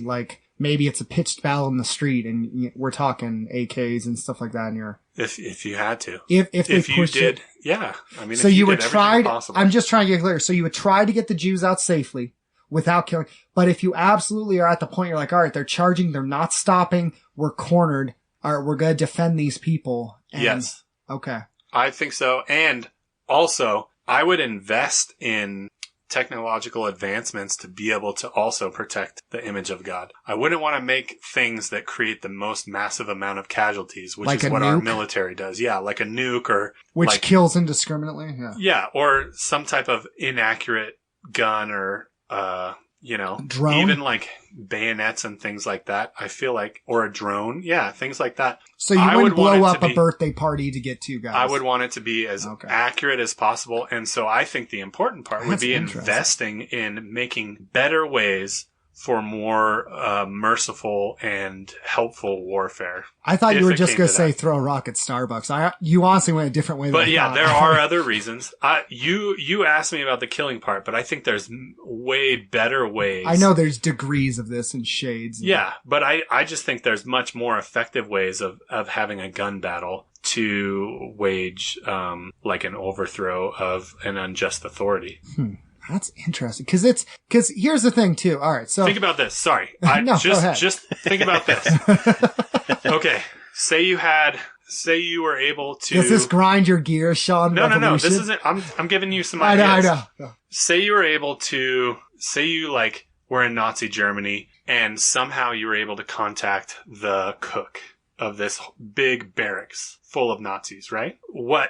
Like, maybe it's a pitched battle in the street and we're talking AKs and stuff like that in your... If you had to. If you did, yeah. I mean, so you would try, I'm just trying to get clear. So you would try to get the Jews out safely without killing. But if you absolutely are at the point, you're like, all right, they're charging, they're not stopping, we're cornered, all right, we're going to defend these people. Yes. Okay. I think so. And also, I would invest in technological advancements to be able to also protect the image of God. I wouldn't want to make things that create the most massive amount of casualties, which is what our military does. Yeah, like a nuke or... Which kills indiscriminately? Yeah. Yeah, or some type of inaccurate gun or, drone? Even like bayonets and things like that. I feel like, or a drone. Yeah, things like that. So you wouldn't blow up a birthday party to get two guys. I would want it to be as accurate as possible. And so I think the important part would be investing in making better ways for more merciful and helpful warfare. I thought If you were it just came going to to say that. throw a rock at Starbucks. You honestly went a different way than But I yeah, thought. there are other reasons. You asked me about the killing part, but I think there's way better ways. I know there's degrees of this and shades. Yeah, but I just think there's much more effective ways of having a gun battle to wage like an overthrow of an unjust authority. That's interesting. Because here's the thing too. All right. So think about this. Sorry. No, go ahead. Just think about this. Okay. Say you were able to. Does this grind your gears, Sean? No. Revolution? This isn't. I'm giving you some I ideas. know. Say you were able to. Say you like were in Nazi Germany and somehow you were able to contact the cook of this big barracks full of Nazis, right? What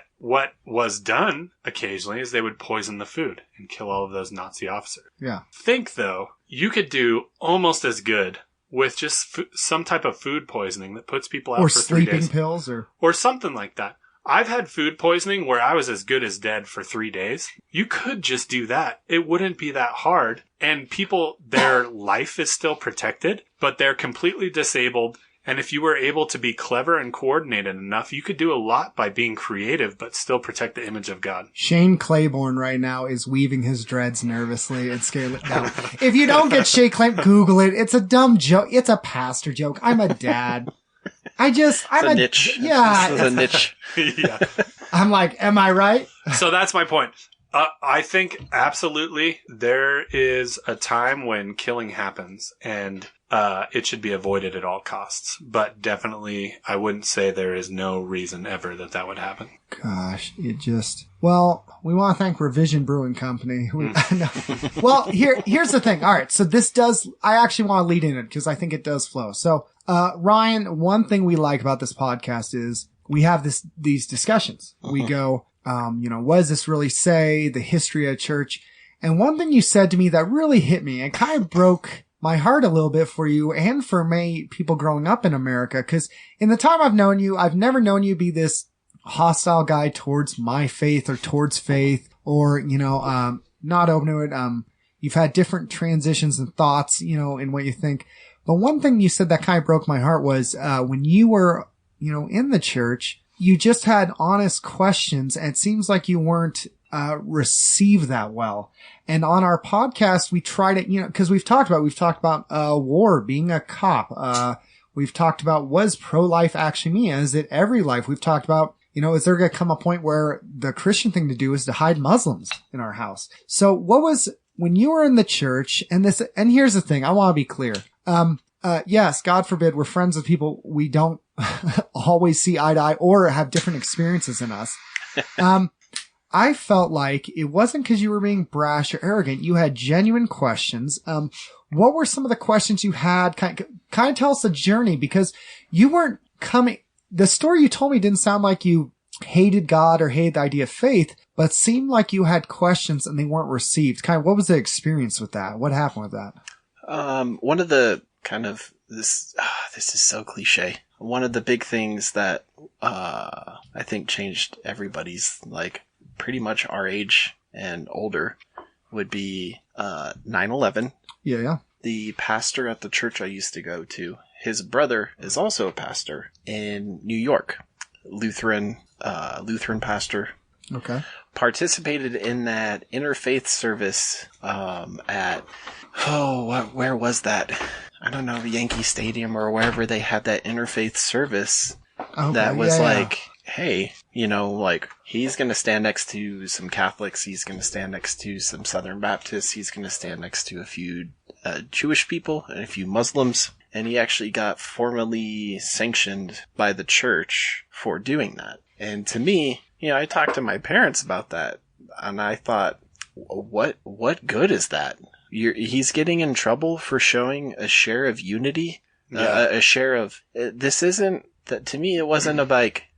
was done occasionally is they would poison the food and kill all of those Nazi officers. Yeah. Think, though, you could do almost as good with just some type of food poisoning that puts people out Or for 3 days. sleeping pills Or something like that. I've had food poisoning where I was as good as dead for 3 days. You could just do that. It wouldn't be that hard. And people, their life is still protected, but they're completely disabled. And if you were able to be clever and coordinated enough, you could do a lot by being creative, but still protect the image of God. Shane Claiborne right now is weaving his dreads nervously and scaling down. If you don't get Shane Claiborne, Google it. It's a dumb joke. It's a pastor joke. I'm a dad. I'm a niche. Yeah. This is a niche. Yeah. I'm like, am I right? So that's my point. I think absolutely there is a time when killing happens and it should be avoided at all costs. But definitely, I wouldn't say there is no reason ever that would happen. Gosh, well, we want to thank Revision Brewing Company. No. Well, here's the thing. All right. So I actually want to lead in it because I think it does flow. So, Ryan, one thing we like about this podcast is we have these discussions. We go, what does this really say? The history of church. And one thing you said to me that really hit me and kind of broke my heart a little bit for you and for many people growing up in America. Cause in the time I've known you, I've never known you be this hostile guy towards my faith or towards faith or, not open to it. You've had different transitions and thoughts, in what you think. But one thing you said that kind of broke my heart was, when you were, in the church, you just had honest questions and it seems like you weren't, received that well. And on our podcast, we try to, cause we've talked about, war, being a cop. We've talked about what does pro-life actually mean? Is it every life? We've talked about, is there going to come a point where the Christian thing to do is to hide Muslims in our house? So when you were in the church and here's the thing, I want to be clear. Yes, God forbid we're friends with people we don't always see eye to eye or have different experiences than us. I felt like it wasn't because you were being brash or arrogant. You had genuine questions. What were some of the questions you had? Kind of tell us the journey because you weren't coming. The story you told me didn't sound like you hated God or hated the idea of faith, but seemed like you had questions and they weren't received. Kind of what was the experience with that? What happened with that? One of the kind of this is so cliche. One of the big things that I think changed everybody's pretty much our age and older would be 9/11. Yeah. The pastor at the church I used to go to, his brother is also a pastor in New York, Lutheran pastor. Okay. Participated in that interfaith service where was that? I don't know, Yankee Stadium or wherever they had that interfaith service. Okay, that was hey, he's going to stand next to some Catholics. He's going to stand next to some Southern Baptists. He's going to stand next to a few Jewish people and a few Muslims. And he actually got formally sanctioned by the church for doing that. And to me, I talked to my parents about that. And I thought, what good is that? He's getting in trouble for showing a share of unity. A share of... This isn't... To me, it wasn't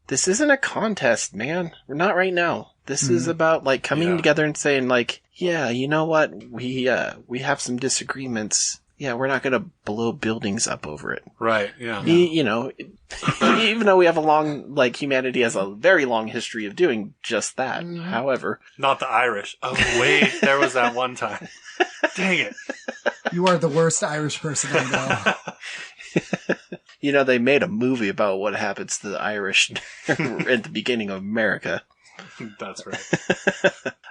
this isn't a contest, man. We're not right now. This is about coming together and saying yeah, you know what? We have some disagreements. Yeah, we're not going to blow buildings up over it. Right. Yeah. Even though we have a long, humanity has a very long history of doing just that. However, not the Irish. Oh wait, there was that one time. Dang it. You are the worst Irish person I know. You know, they made a movie about what happens to the Irish at the beginning of America. That's right.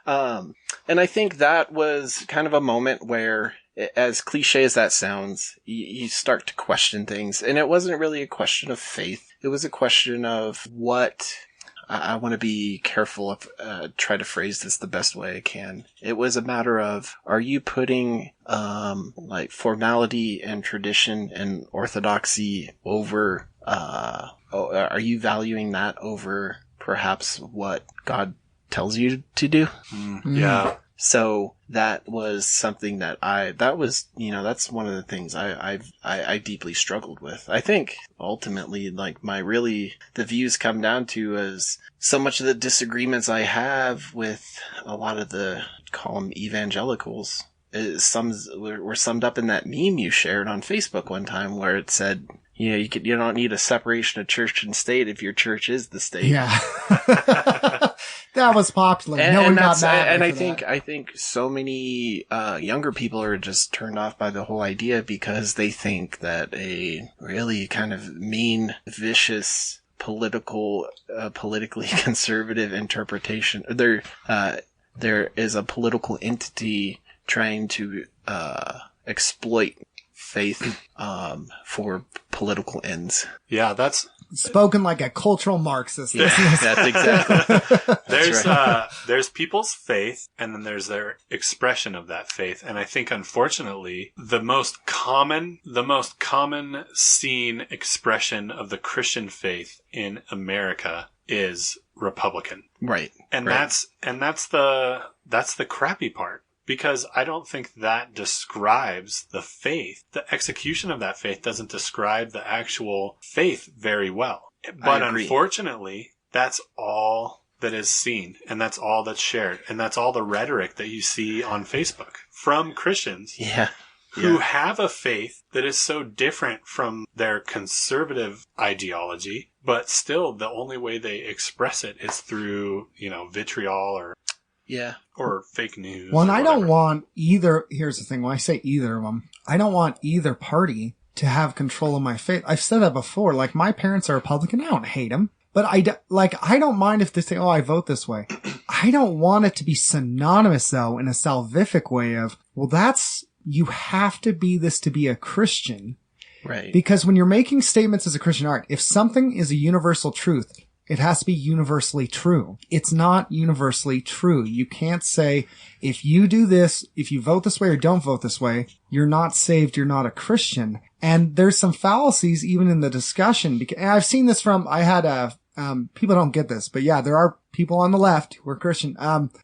And I think that was kind of a moment where, as cliche as that sounds, you start to question things. And it wasn't really a question of faith. It was a question of what... I want to be careful of, try to phrase this the best way I can. It was a matter of, are you putting, like formality and tradition and orthodoxy over, are you valuing that over perhaps what God tells you to do? Yeah. So that was something that's one of the things I deeply struggled with. I think ultimately, like the views come down to is so much of the disagreements I have with a lot of call them evangelicals were summed up in that meme you shared on Facebook one time where it said, you don't need a separation of church and state if your church is the state. Yeah. That was popular. No one got mad. And I think so many younger people are just turned off by the whole idea because they think that a really kind of mean, vicious, politically conservative interpretation, there is a political entity trying to exploit faith for political ends. Yeah, that's spoken like a cultural Marxist. Yeah, that's exactly. There's people's faith, and then there's their expression of that faith. And I think, unfortunately, the most common seen expression of the Christian faith in America is Republican. Right. And right. that's the crappy part. Because I don't think that describes the faith. The execution of that faith doesn't describe the actual faith very well. But unfortunately, that's all that is seen. And that's all that's shared. And that's all the rhetoric that you see on Facebook from Christians who have a faith that is so different from their conservative ideology. But still, the only way they express it is through, vitriol or fake news. Well, and I don't want either. Here's the thing. When I say either of them, I don't want either party to have control of my faith. I've said that before. Like, my parents are Republican. I don't hate them. But I don't mind if they say, I vote this way. I don't want it to be synonymous, though, in a salvific way of, you have to be this to be a Christian. Right. Because when you're making statements as a Christian art, if something is a universal truth, it has to be universally true. It's not universally true. You can't say, if you do this, if you vote this way or don't vote this way, you're not saved, you're not a Christian. And there's some fallacies even in the discussion. And I've seen this people don't get this, but yeah, there are people on the left who are Christian.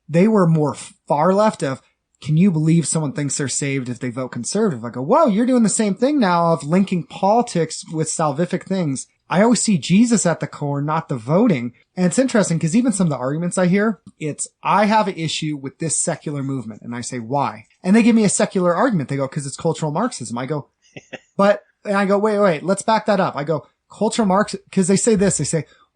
They were more far left of, can you believe someone thinks they're saved if they vote conservative? I go, whoa, you're doing the same thing now of linking politics with salvific things. I always see Jesus at the core, not the voting. And it's interesting because even some of the arguments I hear, I have an issue with this secular movement. And I say, why? And they give me a secular argument. They go, because it's cultural Marxism. I go, and I go, wait, let's back that up. I go, cultural Marxism, because they say,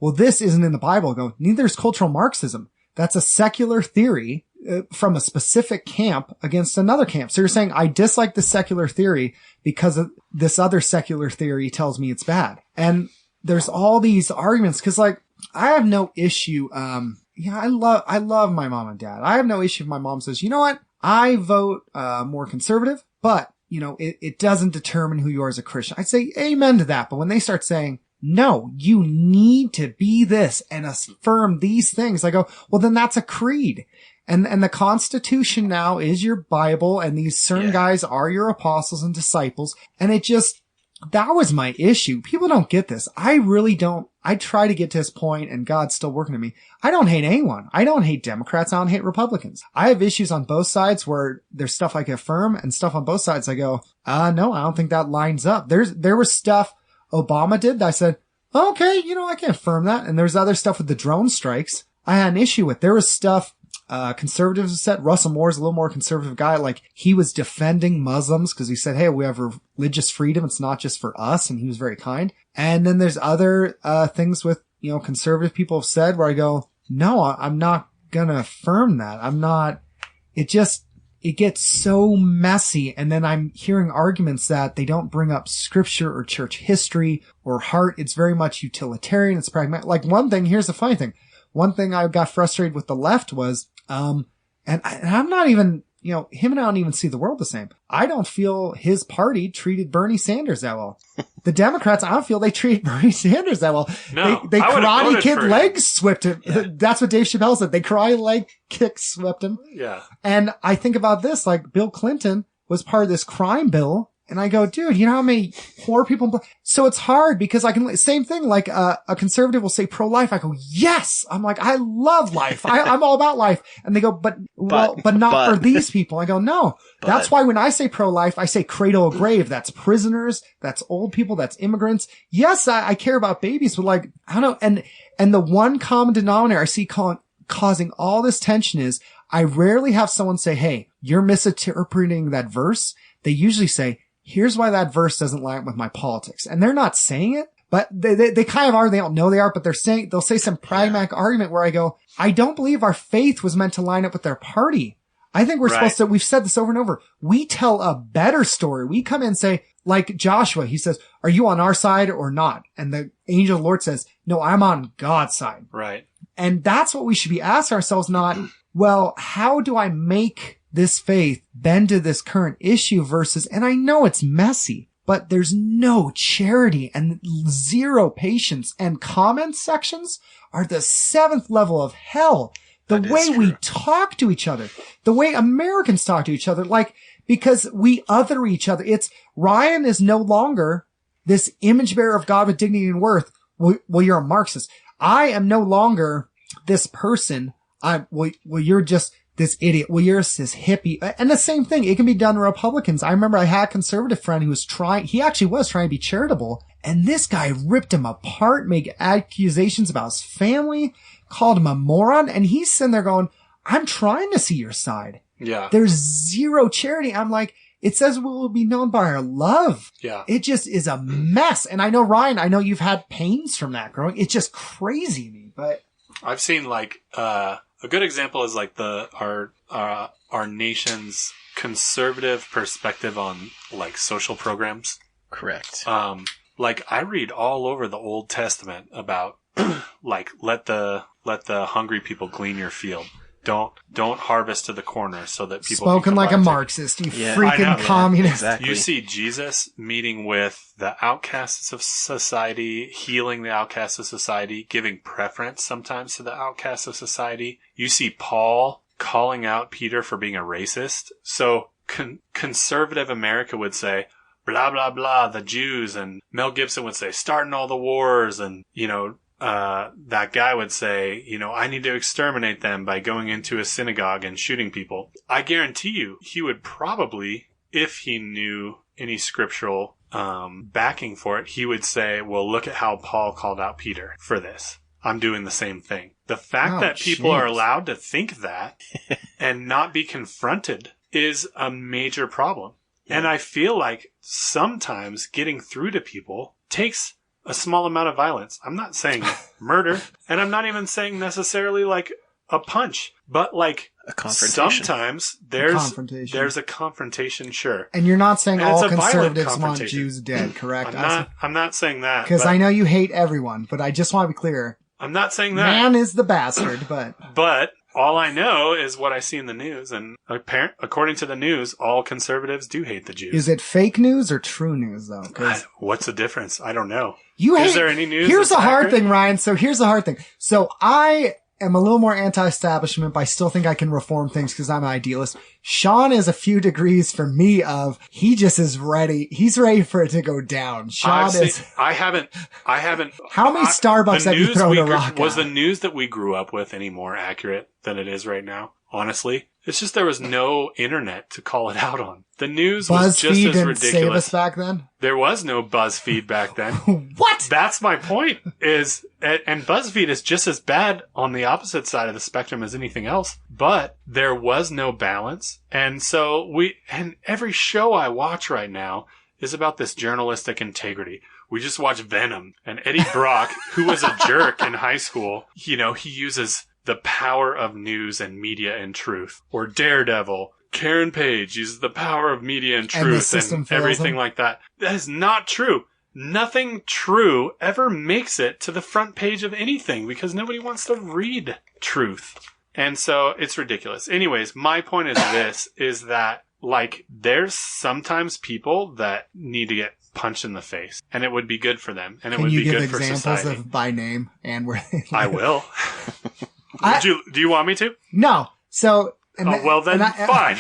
well, this isn't in the Bible. I go, neither is cultural Marxism. That's a secular theory from a specific camp against another camp. So you're saying I dislike the secular theory because of this other secular theory tells me it's bad. And there's all these arguments because I have no issue. I love my mom and dad. I have no issue if my mom says, you know what? I vote, more conservative, but it doesn't determine who you are as a Christian. I'd say amen to that. But when they start saying, no, you need to be this and affirm these things, I go, well, then that's a creed. And the Constitution now is your Bible, and these certain guys are your apostles and disciples. And that was my issue. People don't get this. I really don't. I try to get to this point, and God's still working to me. I don't hate anyone. I don't hate Democrats. I don't hate Republicans. I have issues on both sides where there's stuff I can affirm and stuff on both sides I go, no, I don't think that lines up. There was stuff Obama did that I said, okay, I can affirm that. And there's other stuff with the drone strikes I had an issue with. There was stuff conservatives said. Russell Moore's a little more conservative guy. Like, he was defending Muslims because he said, hey, we have religious freedom. It's not just for us. And he was very kind. And then there's other things with, conservative people have said where I go, no, I'm not going to affirm that. I'm not. it gets so messy. And then I'm hearing arguments that they don't bring up scripture or church history or heart. It's very much utilitarian. It's pragmatic. Like one thing, here's the funny thing. One thing I got frustrated with the left was, and I'm not even, him and I don't even see the world the same. I don't feel his party treated Bernie Sanders that well. The Democrats, I don't feel they treated Bernie Sanders that well. No, they I would've karate voted kid for him. leg swept him. Yeah. That's what Dave Chappelle said. They karate leg kick swept him. Yeah. And I think about this, like Bill Clinton was part of this crime bill. And I go, dude, you know how many poor people, so it's hard because same thing, like, a conservative will say pro-life. I go, yes. I'm like, I love life. I'm all about life. And they go, but not for these people. I go, no. That's why when I say pro-life, I say cradle or grave. That's prisoners. That's old people. That's immigrants. Yes, I care about babies, but like, I don't know. And the one common denominator I see causing all this tension is I rarely have someone say, hey, you're misinterpreting that verse. They usually say, here's why that verse doesn't line up with my politics. And they're not saying it, but they kind of are. They don't know they are, but they'll say some pragmatic argument where I go, I don't believe our faith was meant to line up with their party. I think we're supposed to, we've said this over and over. We tell a better story. We come in and say, like Joshua, he says, are you on our side or not? And the angel of the Lord says, no, I'm on God's side. Right. And that's what we should be asking ourselves, not, well, how do I make this faith bend to this current issue versus, and I know it's messy, but there's no charity and zero patience, and comment sections are the 7th level of hell. The way we talk to each other, the way Americans talk to each other, like, because we other each other. It's Ryan is no longer this image bearer of God with dignity and worth. Well, you're a Marxist. I am no longer this person. You're just this idiot. Well, you're this hippie. And the same thing, it can be done to Republicans. I remember I had a conservative friend who was trying to be charitable. And this guy ripped him apart, made accusations about his family, called him a moron. And he's sitting there going, I'm trying to see your side. Yeah. There's zero charity. I'm like, it says we will be known by our love. Yeah. It just is a mess. And I know, Ryan, I know you've had pains from that growing. It's just crazy to me, but I've seen like, a good example is like our nation's conservative perspective on like social programs. Correct. Like I read all over the Old Testament about like let the hungry people glean your field. Don't harvest to the corner so that people spoken like a Marxist, you freaking communist. Exactly. You see Jesus meeting with the outcasts of society, healing the outcasts of society, giving preference sometimes to the outcasts of society. You see Paul calling out Peter for being a racist. So conservative America would say, blah, blah, blah, the Jews. And Mel Gibson would say, starting all the wars. And, that guy would say, I need to exterminate them by going into a synagogue and shooting people. I guarantee you, he would probably, if he knew any scriptural backing for it, he would say, well, look at how Paul called out Peter for this. I'm doing the same thing. The fact that people are allowed to think that and not be confronted is a major problem. Yeah. And I feel like sometimes getting through to people takes a small amount of violence. I'm not saying murder, and I'm not even saying necessarily like a punch, but like a confrontation. Sometimes there's a confrontation, sure. And you're not saying all conservatives want Jews dead, correct? I'm not saying that. Because I know you hate everyone, but I just want to be clear. I'm not saying that. Man is the bastard, but... But all I know is what I see in the news, and according to the news, all conservatives do hate the Jews. Is it fake news or true news, though? What's the difference? I don't know. Is there any news? Here's the hard thing, Ryan. So here's the hard thing. So I am a little more anti-establishment, but I still think I can reform things because I'm an idealist. Sean is a few degrees from me he just is ready. He's ready for it to go down. I haven't. How many Starbucks have you thrown a rock at? Was the news that we grew up with any more accurate than it is right now? Honestly, it's just there was no internet to call it out on. The news was just as ridiculous. BuzzFeed didn't save us back then? There was no BuzzFeed back then. What? That's my point. And BuzzFeed is just as bad on the opposite side of the spectrum as anything else. But there was no balance. And so and every show I watch right now is about this journalistic integrity. We just watched Venom, and Eddie Brock, who was a jerk in high school, he uses the power of news and media and truth. Or Daredevil, Karen Page uses the power of media and And the truth system and fails everything them. like that. That is not true. Nothing true ever makes it to the front page of anything because nobody wants to read truth. And so it's ridiculous. Anyways, my point is this, is that like there's sometimes people that need to get punched in the face and it would be good for them and it Can would you be give good for examples society. of by name and where they live? I will. Do you want me to? No. So. Well then, fine.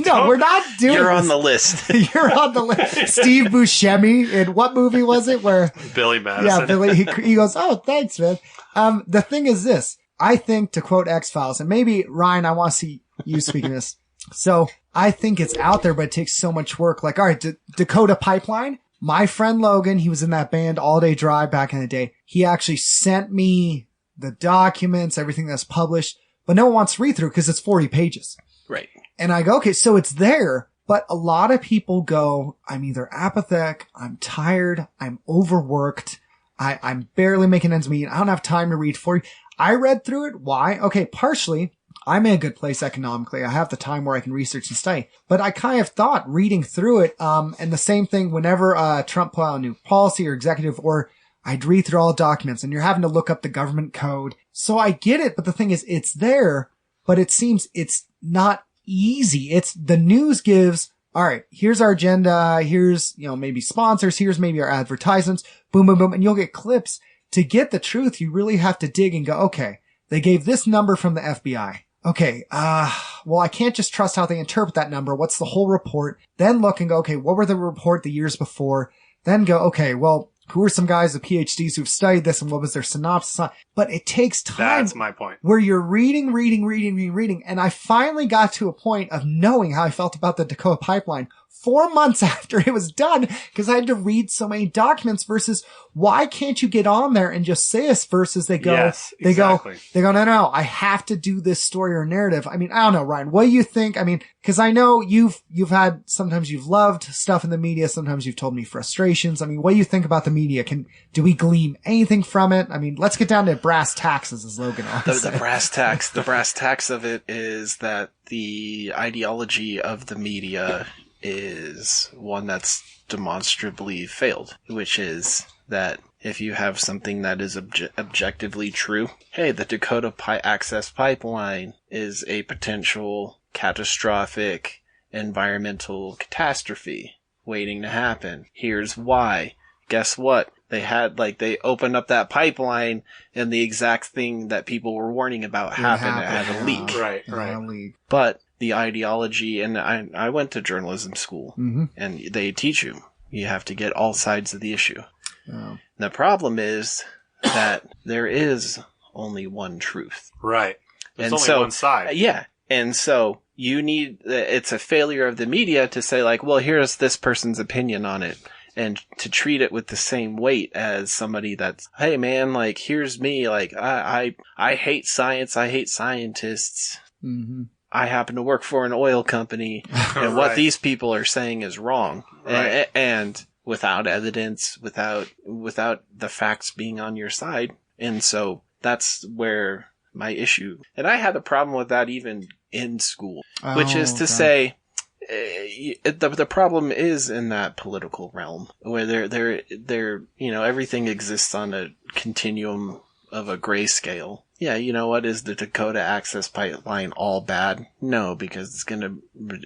No, we're not doing You're this. on the list. You're on the list. Steve Buscemi, in what movie was it where? Billy Madison. Yeah, Billy, he goes, oh, thanks, man. The thing is this. I think, to quote X-Files, and maybe, Ryan, I want to see you speaking this. So, I think it's out there, but it takes so much work. Like, all right, Dakota Pipeline. My friend Logan, he was in that band All Day Drive back in the day. He actually sent me the documents, everything that's published. But no one wants to read through because it's 40 pages. Right. And I go, okay, so it's there, but a lot of people go, I'm either apathetic, I'm tired, I'm overworked, I'm barely making ends meet, I don't have time to read 40. I read through it. Why? Okay, partially, I'm in a good place economically. I have the time where I can research and study. But I kind of thought reading through it, and the same thing whenever Trump put out a new policy or executive or I'd read through all the documents and you're having to look up the government code. So I get it, but the thing is, it's there, but it seems it's not easy. It's the news gives, all right, here's our agenda. Here's, maybe sponsors. Here's maybe our advertisements. Boom, boom, boom. And you'll get clips. To get the truth, you really have to dig and go, okay, they gave this number from the FBI. Okay. Well, I can't just trust how they interpret that number. What's the whole report? Then look and go, okay, what were the report the years before? Then go, okay, well, who are some guys with PhDs who've studied this and what was their synopsis? But it takes time. That's my point. Where you're reading. And I finally got to a point of knowing how I felt about the Dakota Pipeline 4 months after it was done because I had to read so many documents versus why can't you get on there and just say this versus they go, yes, exactly. they go, no, I have to do this story or narrative. I mean, I don't know, Ryan, what do you think? I mean, cause I know you've had, sometimes you've loved stuff in the media. Sometimes you've told me frustrations. I mean, what do you think about the media? Do we glean anything from it? I mean, let's get down to brass tacks as Logan always The brass tacks. The brass tacks of it is that the ideology of the media is one that's demonstrably failed, which is that if you have something that is objectively true, hey, the Dakota Access Pipeline is a potential catastrophic environmental catastrophe waiting to happen. Here's why. Guess what? They opened up that pipeline and the exact thing that people were warning about happened. It had a leak. Right. But the ideology, and I went to journalism school, and they teach you have to get all sides of the issue. Oh. The problem is that there is only one truth. Right. There's And only one side. Yeah. And so it's a failure of the media to say like, well, here's this person's opinion on it. And to treat it with the same weight as somebody that's, hey man, like, here's me, like, I hate science, I hate scientists. Mm-hmm. I happen to work for an oil company, and what these people are saying is wrong. Right. And without evidence, without the facts being on your side. And so that's where my issue. And I had a problem with that even in school, which is to say, the problem is in that political realm where they're everything exists on a continuum of a grayscale. Yeah, you know what? Is the Dakota Access Pipeline all bad? No, because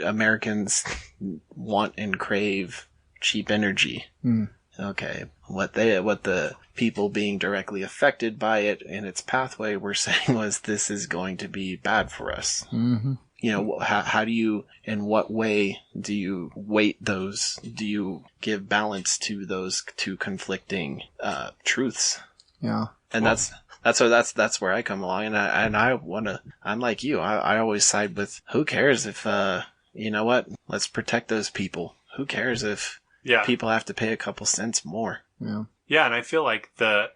Americans want and crave cheap energy. Mm. Okay. What the people being directly affected by it and its pathway were saying was this is going to be bad for us. Mm-hmm. How do you, in what way do you weight those? Do you give balance to those two conflicting truths? Yeah. And that's where I come along, and I'm like you. I always side with who cares if you know what? Let's protect those people. Who cares if people have to pay a couple cents more? Yeah. Yeah, and I feel like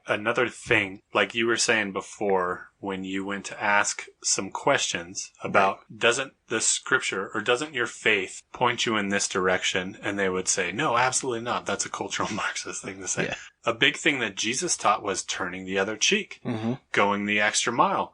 another thing, like you were saying before, when you went to ask some questions about doesn't the scripture or doesn't your faith point you in this direction? And they would say, no, absolutely not. That's a cultural Marxist thing to say. Yeah. A big thing that Jesus taught was turning the other cheek, going the extra mile,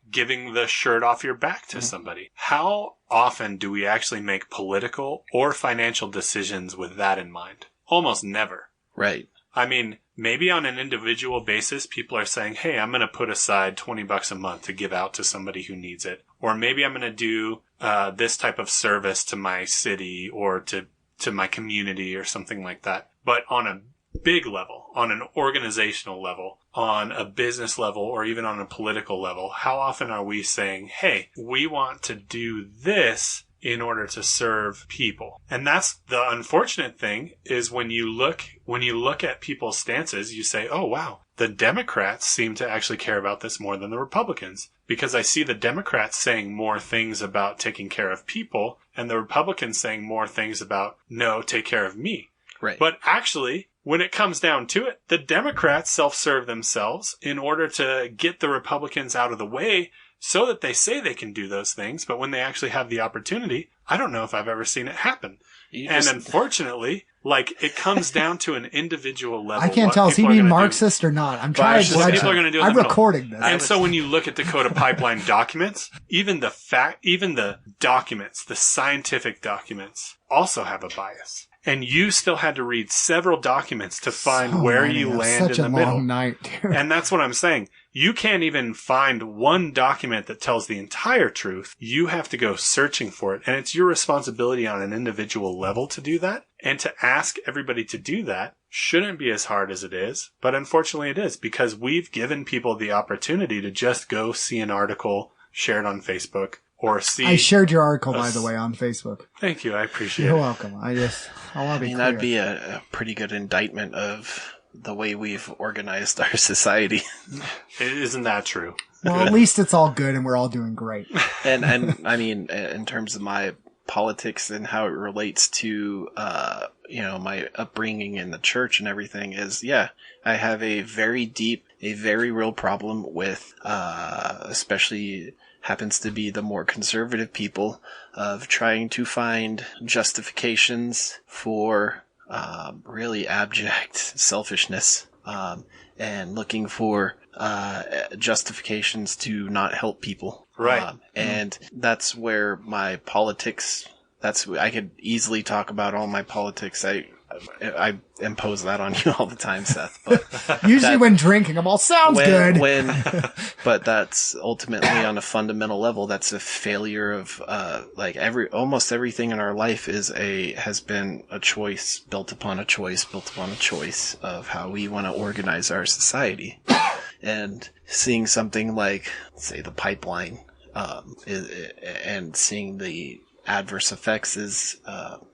giving the shirt off your back to somebody. How often do we actually make political or financial decisions with that in mind? Almost never. Right. I mean, maybe on an individual basis, people are saying, hey, I'm going to put aside $20 a month to give out to somebody who needs it. Or maybe I'm going to do this type of service to my city or to my community or something like that. But on a big level, on an organizational level, on a business level, or even on a political level, how often are we saying, hey, we want to do this in order to serve people? And that's the unfortunate thing, is when you look at people's stances, you say, oh, wow, the Democrats seem to actually care about this more than the Republicans, because I see the Democrats saying more things about taking care of people and the Republicans saying more things about, no, take care of me. Right. But actually, when it comes down to it, the Democrats self-serve themselves in order to get the Republicans out of the way so that they say they can do those things. But when they actually have the opportunity, I don't know if I've ever seen it happen. And unfortunately, like, it comes down to an individual level. I can't tell, is he being Marxist or not? I'm trying to what people are going to do. I'm recording this. And so when you look at Dakota Pipeline documents, even the documents, the scientific documents, also have a bias. And you still had to read several documents to find where you land in the middle. Long night, dude. And that's what I'm saying. You can't even find one document that tells the entire truth. You have to go searching for it. And it's your responsibility on an individual level to do that. And to ask everybody to do that shouldn't be as hard as it is. But unfortunately it is, because we've given people the opportunity to just go see an article shared on Facebook. Or see. I shared your article, by the way, on Facebook. Thank you. I appreciate it. You're welcome. I want to be clear. That'd be a pretty good indictment of the way we've organized our society. Isn't that true? Well, at least it's all good and we're all doing great. And I mean, in terms of my politics and how it relates to, my upbringing in the church and everything is, I have a very real problem with, especially happens to be the more conservative people, of trying to find justifications for really abject selfishness, and looking for justifications to not help people. Right. And that's where my politics, I could easily talk about all my politics. I impose that on you all the time, Seth. But usually when drinking, I'm all sounds good. But that's ultimately on a fundamental level. That's a failure of almost everything in our life has been a choice built upon a choice of how we want to organize our society. And seeing something like, say, the pipeline, and seeing the adverse effects is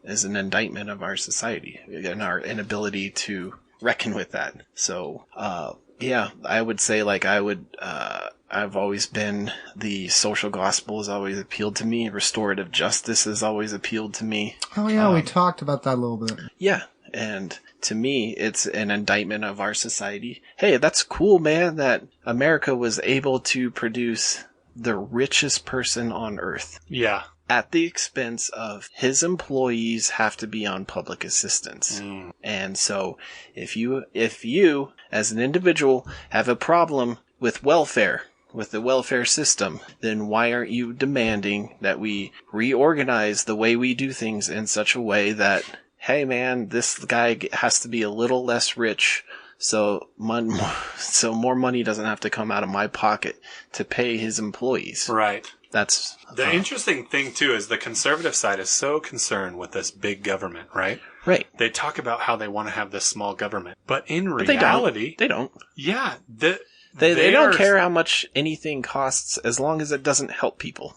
an indictment of our society and our inability to reckon with that. So, I would say I've always been, the social gospel has always appealed to me. Restorative justice has always appealed to me. Oh yeah, we talked about that a little bit. Yeah. And to me, it's an indictment of our society. Hey, that's cool, man, that America was able to produce the richest person on earth. Yeah. At the expense of his employees have to be on public assistance. And so if you as an individual have a problem with welfare, with the welfare system, then why aren't you demanding that we reorganize the way we do things in such a way that, hey man, this guy has to be a little less rich, so more money doesn't have to come out of my pocket to pay his employees. Right. That's the interesting thing too, is the conservative side is so concerned with this big government, right? Right. They talk about how they want to have this small government, but in reality, they don't. Yeah, they don't care how much anything costs as long as it doesn't help people.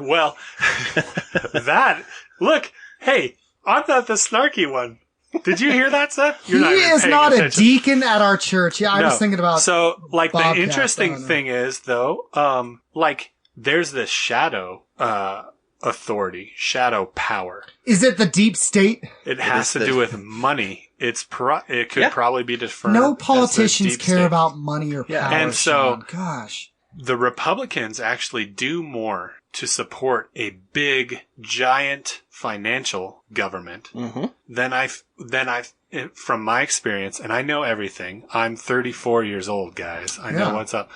Well, look, hey, I'm not the snarky one. Did you hear that, Seth? He is not a deacon at our church. Yeah, I was thinking about. So, like, the interesting thing is, though, there's this shadow authority, shadow power. Is it the deep state? It has to do with money. It could probably be deferred. No politicians care about money or power. And so, gosh, the Republicans actually do more to support a big, giant financial government than from my experience, and I know everything. I'm 34 years old, guys. I know what's up.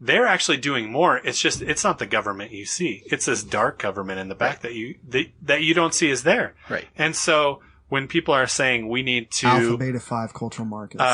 They're actually doing more. It's just, it's not the government you see. It's this dark government in the back that you don't see is there. Right. And so when people are saying we need to Alpha, Beta, 5 cultural markets.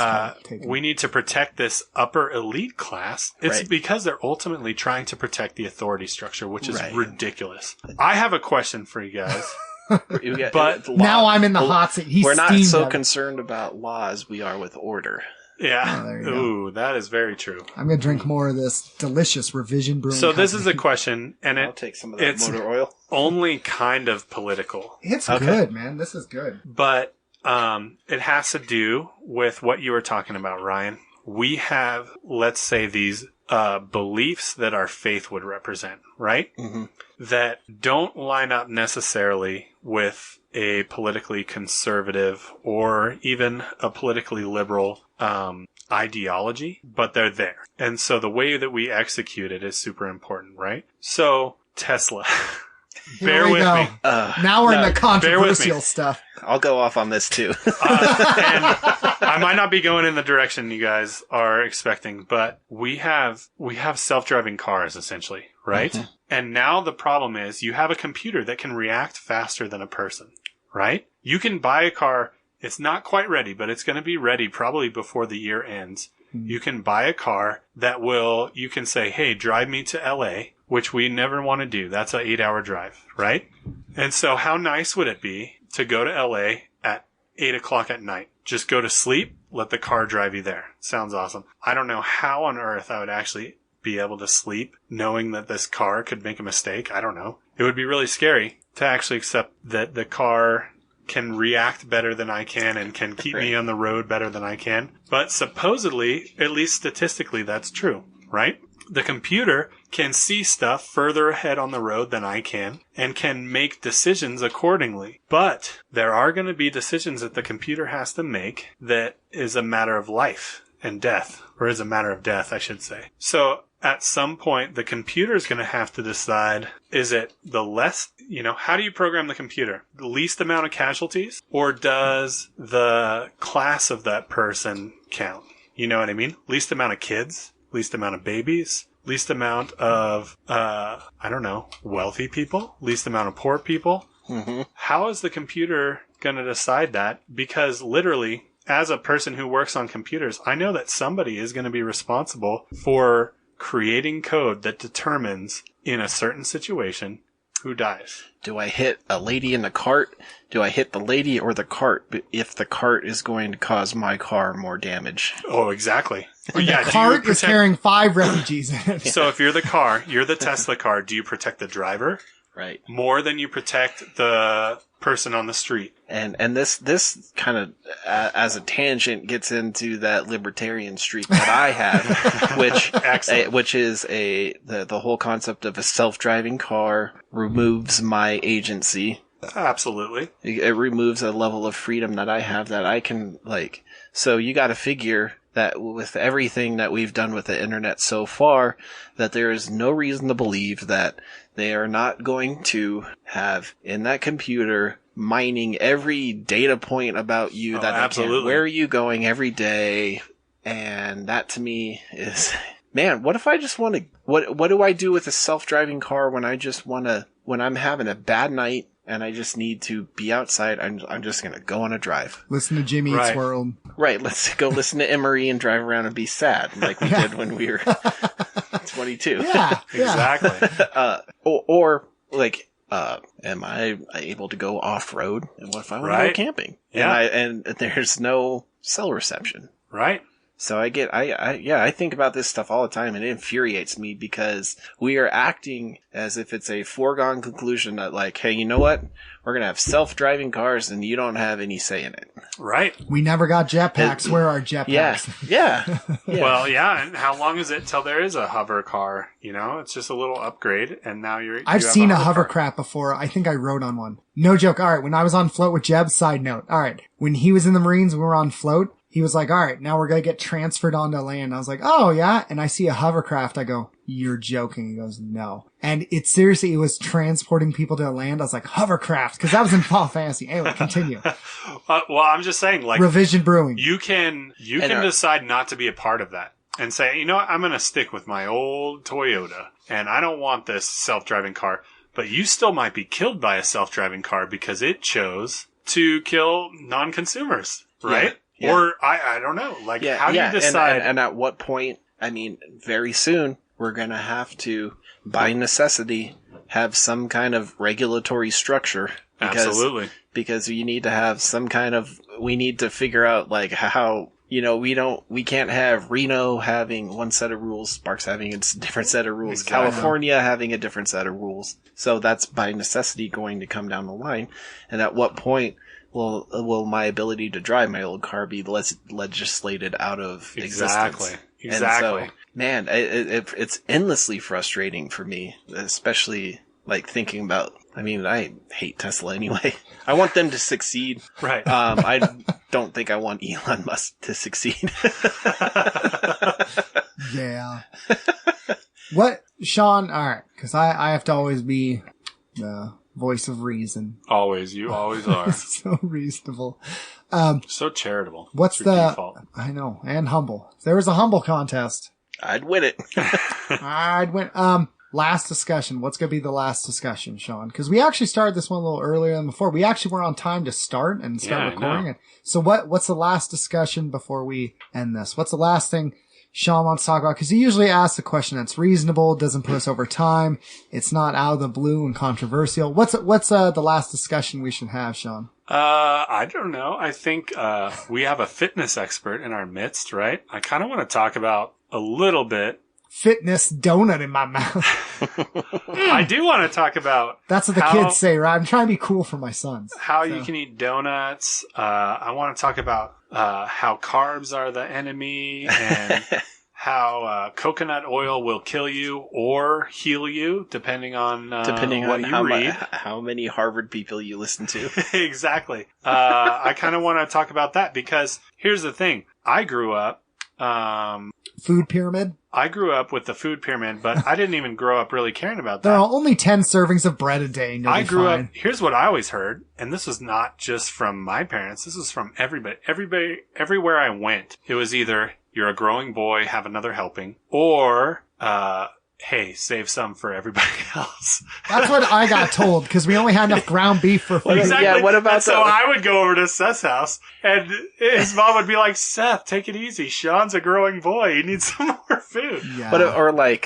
we need to protect this upper elite class, it's because they're ultimately trying to protect the authority structure, which is ridiculous. I have a question for you guys. But now I'm in the hot seat. We're not so concerned about laws. We are with order. Yeah. Ooh, that is very true. I'm going to drink more of this delicious Revision Brewing So this is a question, and I'll take some of that motor oil. Only kind of political. It's good, man. This is good. But it has to do with what you were talking about, Ryan. We have, let's say, these beliefs that our faith would represent, right? Mm-hmm. That don't line up necessarily with a politically conservative or even a politically liberal ideology, but they're there. And so the way that we execute it is super important, right? So Tesla. Bear with me. Now we're in the controversial stuff. I'll go off on this too. And I might not be going in the direction you guys are expecting, but we have self-driving cars essentially, right? Mm-hmm. And now the problem is you have a computer that can react faster than a person, right? You can buy a car. It's not quite ready, but it's going to be ready probably before the year ends. Mm-hmm. You can buy a car that you can say, hey, drive me to LA, which we never want to do. That's an 8-hour drive, right? And so how nice would it be to go to LA at 8 o'clock at night? Just go to sleep, let the car drive you there. Sounds awesome. I don't know how on earth I would actually be able to sleep knowing that this car could make a mistake. I don't know. It would be really scary to actually accept that the car can react better than I can and can keep me on the road better than I can. But supposedly, at least statistically, that's true, right? The computer can see stuff further ahead on the road than I can and can make decisions accordingly. But there are going to be decisions that the computer has to make that is a matter of life and death, or is a matter of death, I should say. So at some point, the computer is going to have to decide, is it the less, how do you program the computer? The least amount of casualties? Or does the class of that person count? You know what I mean? Least amount of kids? Least amount of babies? Least amount of, wealthy people? Least amount of poor people? Mm-hmm. How is the computer going to decide that? Because literally, as a person who works on computers, I know that somebody is going to be responsible for creating code that determines in a certain situation who dies. Do I hit a lady in the cart? Do I hit the lady or the cart if the cart is going to cause my car more damage? Oh, exactly. The cart is carrying 5 refugees in it. So if you're the car, you're the Tesla car, do you protect the driver? Right. More than you protect the person on the street. And this kind of, as a tangent, gets into that libertarian streak that I have, which is the whole concept of a self-driving car removes my agency. Absolutely. It removes a level of freedom that I have that I can, so you got to figure that with everything that we've done with the internet so far, that there is no reason to believe that they are not going to have in that computer mining every data point about you where are you going every day. And that to me is, man, what if I just want to, what do I do with a self-driving car when I'm having a bad night and I just need to be outside? I'm just going to go on a drive. Listen to Jimmy Eats World. Right. Let's go listen to Emery and drive around and be sad like we did when we were 22. Yeah. Exactly. Am I able to go off-road? And what if I want to go camping? Yeah. And there's no cell reception. Right. So I think about this stuff all the time, and it infuriates me because we are acting as if it's a foregone conclusion that hey, you know what? We're going to have self-driving cars and you don't have any say in it. Right. We never got jetpacks. Where are jetpacks? Yeah. Well, yeah. And how long is it till there is a hover car? It's just a little upgrade. And now I've seen a hovercraft before. I think I rode on one. No joke. All right. When I was on float with Jeb, side note. All right. When he was in the Marines, we were on float. He was like, all right, now we're going to get transferred onto land. I was like, oh, yeah. And I see a hovercraft. I go, you're joking. He goes, no. And it was transporting people to land. I was like, hovercraft, because that was in Final Fantasy. Anyway, continue. Well, I'm just saying, like, Revision Brewing. you can decide not to be a part of that and say, you know what, I'm going to stick with my old Toyota and I don't want this self-driving car. But you still might be killed by a self-driving car because it chose to kill non-consumers, right? Yeah. Or I don't know. Like, how do you decide? And at what point, I mean, very soon, we're going to have to, by necessity, have some kind of regulatory structure. Absolutely. Because you need to have some kind of, we need to figure out, like, how, you know, we can't have Reno having one set of rules, Sparks having a different set of rules, Exactly. California having a different set of rules. So that's by necessity going to come down the line. And at what point will my ability to drive my old car be legislated out of existence? Exactly. And so, man, it's endlessly frustrating for me, especially like thinking about, I mean, I hate Tesla anyway. I want them to succeed. Right. I don't think I want Elon Musk to succeed. Yeah. What, Sean? All right, because I have to always be the voice of reason. Always. You always are. So reasonable. So charitable. What's It's your the? default. I know, and humble. If there was a humble contest, I'd win it. I'd win. Last discussion. What's going to be the last discussion, Sean? Because we actually started this one a little earlier than before. We actually were on time to start recording it. So what's the last discussion before we end this? What's the last thing Sean wants to talk about? Because he usually asks a question that's reasonable, doesn't put us over time. It's not out of the blue and controversial. What's the last discussion we should have, Sean? I don't know. I think, we have a fitness expert in our midst, right? I kind of want to talk about a little bit. Fitness donut in my mouth. I do want to talk about. That's what the kids say, right? I'm trying to be cool for my sons. How you can eat donuts. I want to talk about, how carbs are the enemy and how, coconut oil will kill you or heal you depending on, what you read. How many Harvard people you listen to. Exactly. I kind of want to talk about that because here's the thing. I grew up, Food pyramid? I grew up with the food pyramid, but I didn't even grow up really caring about There that. are only 10 servings of bread a day. And you'll I be grew fine. up, here's what I always heard, and this was not just from my parents, this was from everybody, everywhere I went. It was either, you're a growing boy, have another helping, or, hey, save some for everybody else. That's what I got told, because we only had enough ground beef for food. Exactly. Yeah, what about so I would go over to Seth's house, and his mom would be like, Seth, take it easy. Sean's a growing boy. He needs some more food. Yeah. But, or like,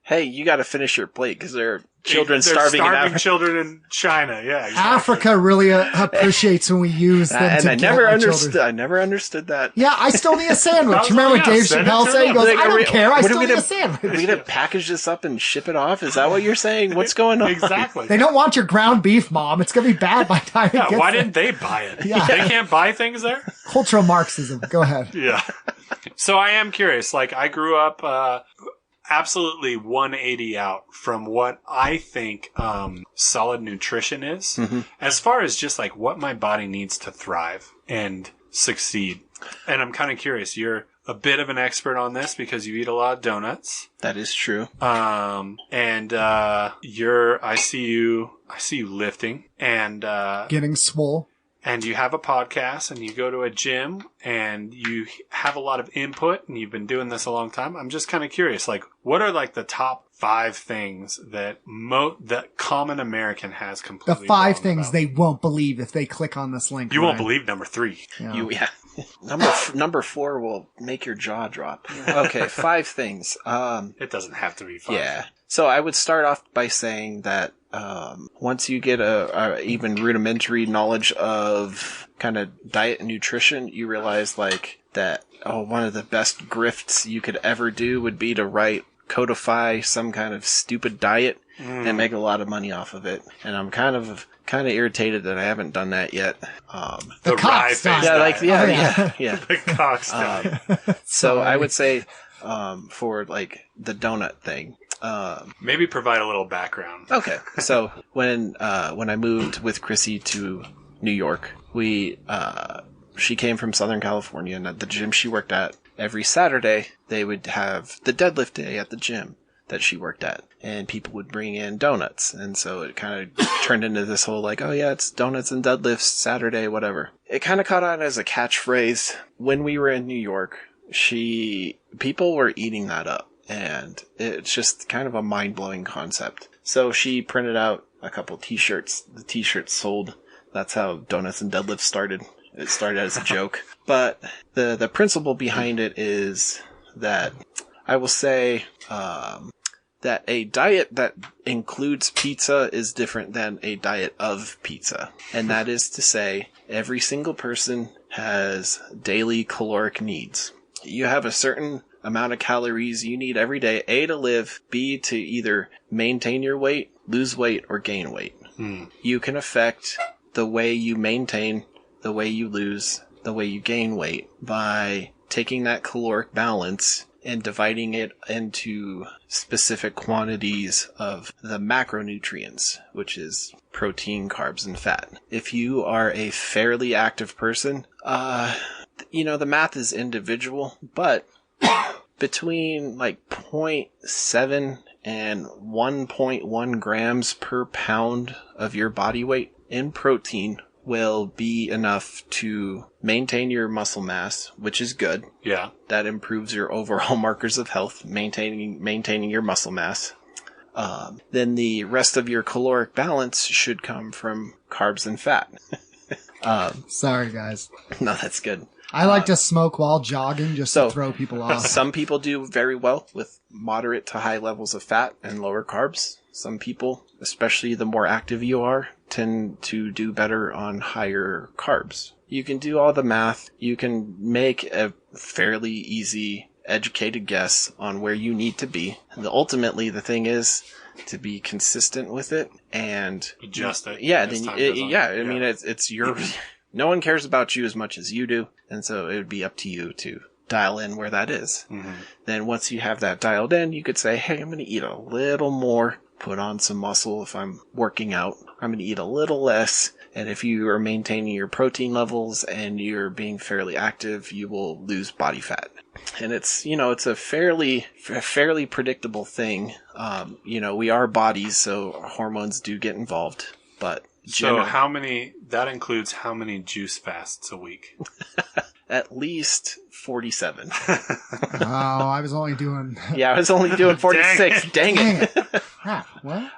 hey, you got to finish your plate because there are children starving in Africa. children in China. Yeah, exactly. Africa really appreciates when we use them And to I get never our understood. children. I never understood that. Yeah, I still need a sandwich. I was Remember like, what Dave send it Chappelle to said? He them. goes, Like, I are don't we- care. I what are still we need a gonna- sandwich. Are we going to package this up and ship it off? Is that what you're saying? What's going on? Exactly. They don't want your ground beef, Mom. It's going to be bad by the time it Yeah, gets why there. didn't they buy it? Yeah. They can't buy things there? Cultural Marxism. Go ahead. Yeah. So I am curious. Like, I grew up absolutely 180 out from what I think solid nutrition is, Mm-hmm. as far as just like what my body needs to thrive and succeed. And I'm kind of curious. You're a bit of an expert on this because you eat a lot of donuts. That is true. I see you lifting and Getting swole. and you have a podcast and you go to a gym and you have a lot of input and you've been doing this a long time. I'm just kind of curious, like, what are like the top 5 things that that common American has The completely 5 wrong things about? they won't believe if they click on this link. You won't Ryan. believe number 3. Yeah. Yeah. Number 4 will make your jaw drop. Okay, 5 things. It doesn't have to be 5. Yeah. So I would start off by saying that once you get a even rudimentary knowledge of kind of diet and nutrition, you realize like that one of the best grifts you could ever do would be to codify some kind of stupid diet and make a lot of money off of it. And I'm kind of irritated that I haven't done that yet. The Cox Ryface diet. Yeah, like diet. yeah. The Cox diet. So I would say for like the donut thing. Maybe provide a little background. Okay. So when I moved with Chrissy to New York, she came from Southern California, and at the gym she worked at, every Saturday they would have the deadlift day at the gym. that she worked at, and people would bring in donuts. And so it kind of turned into this whole like, oh yeah, it's donuts and deadlifts Saturday, whatever. It kind of caught on as a catchphrase. When we were in New York, people were eating that up, and it's just kind of a mind-blowing concept. So she printed out a couple t-shirts. The t-shirts sold. That's how donuts and deadlifts started. It started as a joke. But the principle behind it is that I will say that a diet that includes pizza is different than a diet of pizza. And that is to say, every single person has daily caloric needs. You have a certain amount of calories you need every day, A, to live, B, to either maintain your weight, lose weight, or gain weight. You can affect the way you maintain, the way you lose, the way you gain weight by taking that caloric balance and dividing it into specific quantities of the macronutrients, which is protein, carbs, and fat. If you are a fairly active person, the math is individual, but between like 0.7 and 1.1 grams per pound of your body weight in protein will be enough to maintain your muscle mass, which is good. Yeah. That improves your overall markers of health, maintaining your muscle mass. Then the rest of your caloric balance should come from carbs and fat. Sorry, guys. No, that's good. I like to smoke while jogging just to throw people off. Some people do very well with moderate to high levels of fat and lower carbs. Some people, especially the more active you are, tend to do better on higher carbs. You can do all the math. You can make a fairly easy, educated guess on where you need to be. And ultimately, the thing is to be consistent with it and adjust it. Yeah, I mean, it's your. No one cares about you as much as you do, and so it would be up to you to dial in where that is. Mm-hmm. Then once you have that dialed in, you could say, hey, I'm going to eat a little more, put on some muscle if I'm working out. I'm going to eat a little less, and if you are maintaining your protein levels and you're being fairly active, you will lose body fat. And it's a fairly predictable thing. We are bodies, so hormones do get involved, but so that includes how many juice fasts a week? At least 47. Oh, I was only doing... Yeah, I was only doing 46. Dang it. Crap, what?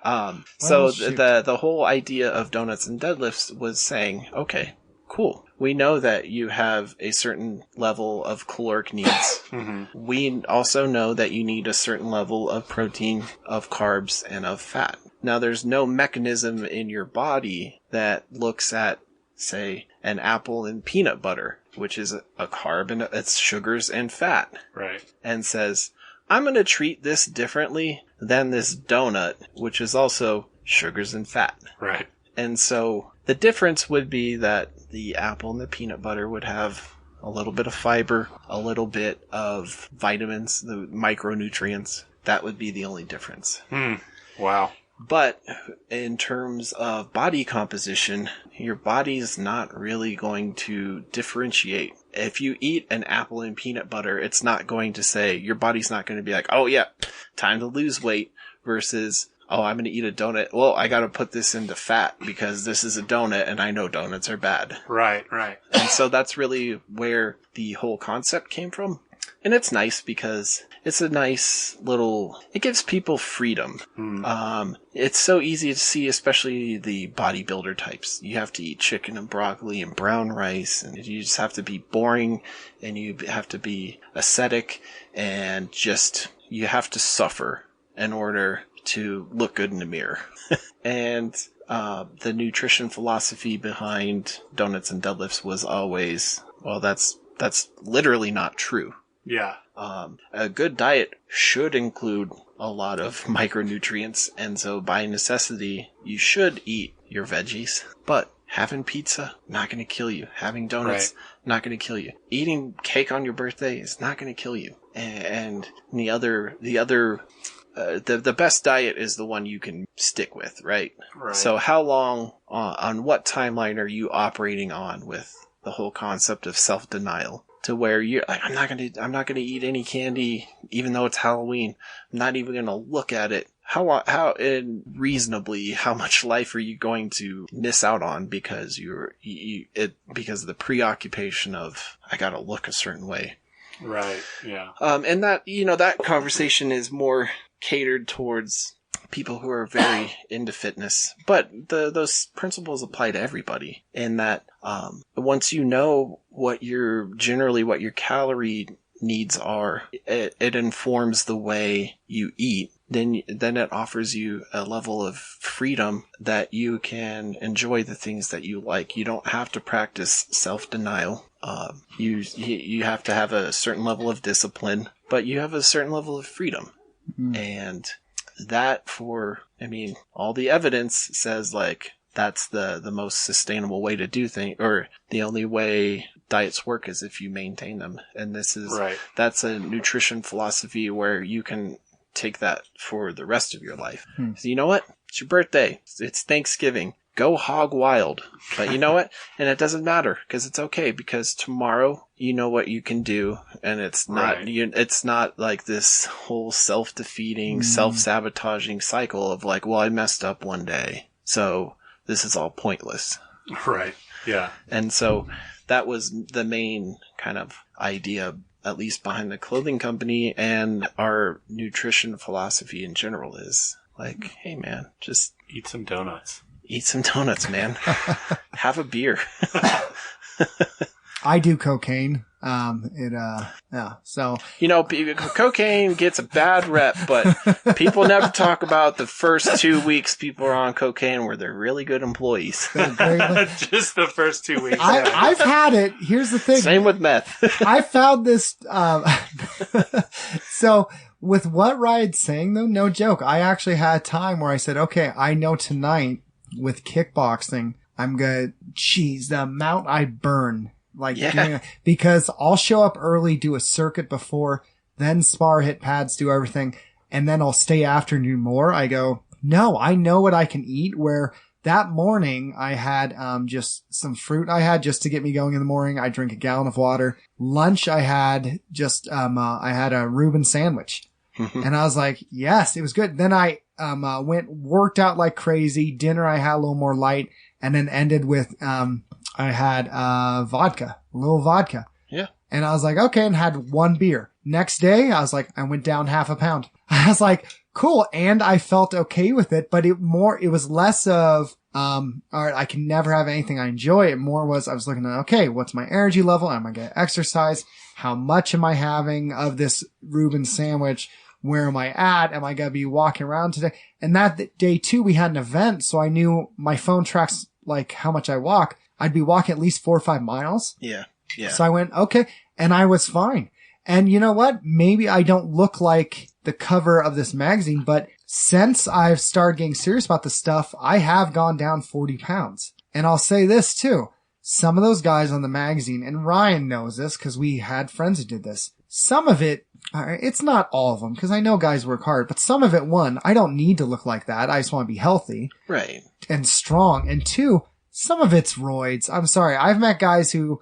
So the whole idea of donuts and deadlifts was saying, okay, cool. We know that you have a certain level of caloric needs. Mm-hmm. We also know that you need a certain level of protein, of carbs, and of fat. Now, there's no mechanism in your body that looks at, say, an apple and peanut butter, which is a carb and it's sugars and fat. Right. And says, I'm going to treat this differently than this donut, which is also sugars and fat. Right. And so the difference would be that the apple and the peanut butter would have a little bit of fiber, a little bit of vitamins, the micronutrients. That would be the only difference. Wow. But in terms of body composition, your body's not really going to differentiate. If you eat an apple and peanut butter, it's not going to say, your body's not going to be like, oh yeah, time to lose weight versus, oh, I'm going to eat a donut. Well, I got to put this into fat because this is a donut and I know donuts are bad. Right. And so that's really where the whole concept came from. And it's nice because it's a nice little, it gives people freedom. It's so easy to see, especially the bodybuilder types. You have to eat chicken and broccoli and brown rice, and you just have to be boring, and you have to be ascetic, and just, you have to suffer in order to look good in the mirror. And the nutrition philosophy behind donuts and deadlifts was always, well, that's literally not true. Yeah. A good diet should include a lot of micronutrients, and so by necessity, you should eat your veggies. But having pizza, not going to kill you. Having donuts, not going to kill you. Eating cake on your birthday is not going to kill you. And the best diet is the one you can stick with, right? So how long, on what timeline are you operating on with the whole concept of self-denial? to where you're like, I'm not gonna eat any candy, even though it's Halloween. I'm not even gonna look at it. And reasonably, how much life are you going to miss out on because because of the preoccupation of, I gotta look a certain way. Right. Yeah. And that, that conversation is more catered towards people who are very into fitness, but those principles apply to everybody in that, once you know what your calorie needs are, it informs the way you eat. Then it offers you a level of freedom that you can enjoy the things that you like. You don't have to practice self-denial. You have to have a certain level of discipline, but you have a certain level of freedom. Mm. And that all the evidence says like that's the most sustainable way to do things, or the only way diets work is if you maintain them. And that's a nutrition philosophy where you can take that for the rest of your life. So you know what? It's your birthday. It's Thanksgiving. Go hog wild. But you know what? And it doesn't matter because it's okay, because tomorrow you know what you can do, and it's not it's not like this whole self-defeating, self-sabotaging cycle of like, well, I messed up one day, so this is all pointless. Right. Yeah. And so that was the main kind of idea, at least behind the clothing company and our nutrition philosophy in general, is like, hey man, just eat some donuts. Eat some donuts, man. Have a beer. I do cocaine. So. Cocaine gets a bad rep, but people never talk about the first 2 weeks people are on cocaine where they're really good employees. Just the first 2 weeks. I've had it. Here's the thing. Same with meth. I found this, so with what Ryan's saying though, no joke. I actually had a time where I said, okay, I know tonight with kickboxing, the amount I burn. Because I'll show up early, do a circuit before, then spar, hit pads, do everything, and then I'll stay after and do more. I go, no, I know what I can eat. Where that morning I had, just some fruit I had just to get me going in the morning. I drink a gallon of water. Lunch I had I had a Reuben sandwich. And I was like, yes, it was good. Then I, worked out like crazy. Dinner I had a little more light, and then ended with, I had, a little vodka. Yeah. And I was like, okay, and had one beer. Next day, I was like, I went down half a pound. I was like, cool. And I felt okay with it, but it was less of, all right, I can never have anything I enjoy. It more was, I was looking at, okay, what's my energy level? Am I going to exercise? How much am I having of this Reuben sandwich? Where am I at? Am I going to be walking around today? And that day too, we had an event. So I knew my phone tracks like how much I walk. I'd be walking at least 4 or 5 miles. Yeah. Yeah. So I went, okay. And I was fine. And you know what? Maybe I don't look like the cover of this magazine, but since I've started getting serious about this stuff, I have gone down 40 pounds. And I'll say this too. Some of those guys on the magazine, and Ryan knows this because we had friends who did this. Some of it, it's not all of them because I know guys work hard, but some of it, one, I don't need to look like that. I just want to be healthy. Right. And strong. And two, some of it's roids. I'm sorry. I've met guys who,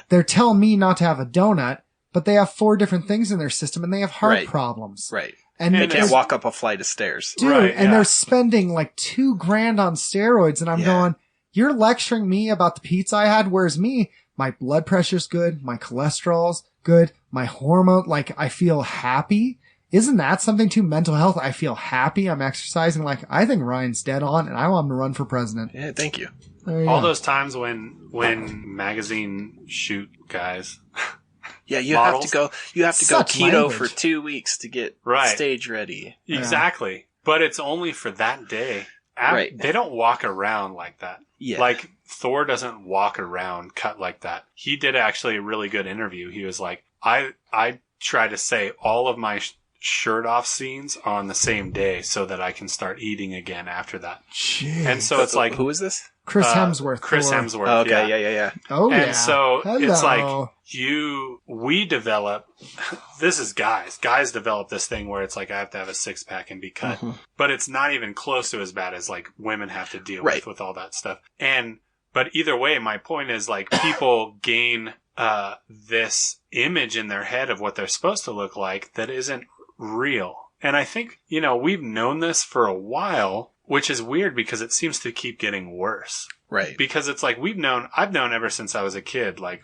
they're telling me not to have a donut, but they have 4 different things in their system and they have heart problems. Right. And they can't walk up a flight of stairs. Dude, and they're spending like $2,000 on steroids. And I'm going, you're lecturing me about the pizza I had, whereas me, my blood pressure's good, my cholesterol's good, my hormone, like I feel happy. Isn't that something too? Mental health. I feel happy. I'm exercising. Like I think Ryan's dead on, and I want him to run for president. Yeah, thank you. All those times when magazine shoot guys. Yeah, you models, have to go keto for 2 weeks to get stage ready. Exactly. But it's only for that day. They don't walk around like that. Yeah. Like Thor doesn't walk around cut like that. He did actually a really good interview. He was like, I try to say all of my shirt off scenes on the same day so that I can start eating again after that. Jeez. And so it's like, who is this? Chris Hemsworth. Chris Hemsworth. Oh, okay, yeah. Oh, and so it's like Hello. we develop, this is guys develop this thing where it's like, I have to have a 6-pack and be cut, but it's not even close to as bad as like women have to deal with all that stuff. But either way, my point is like people gain this image in their head of what they're supposed to look like that isn't real. And I think, we've known this for a while, which is weird because it seems to keep getting worse. Right. Because it's like I've known ever since I was a kid, like,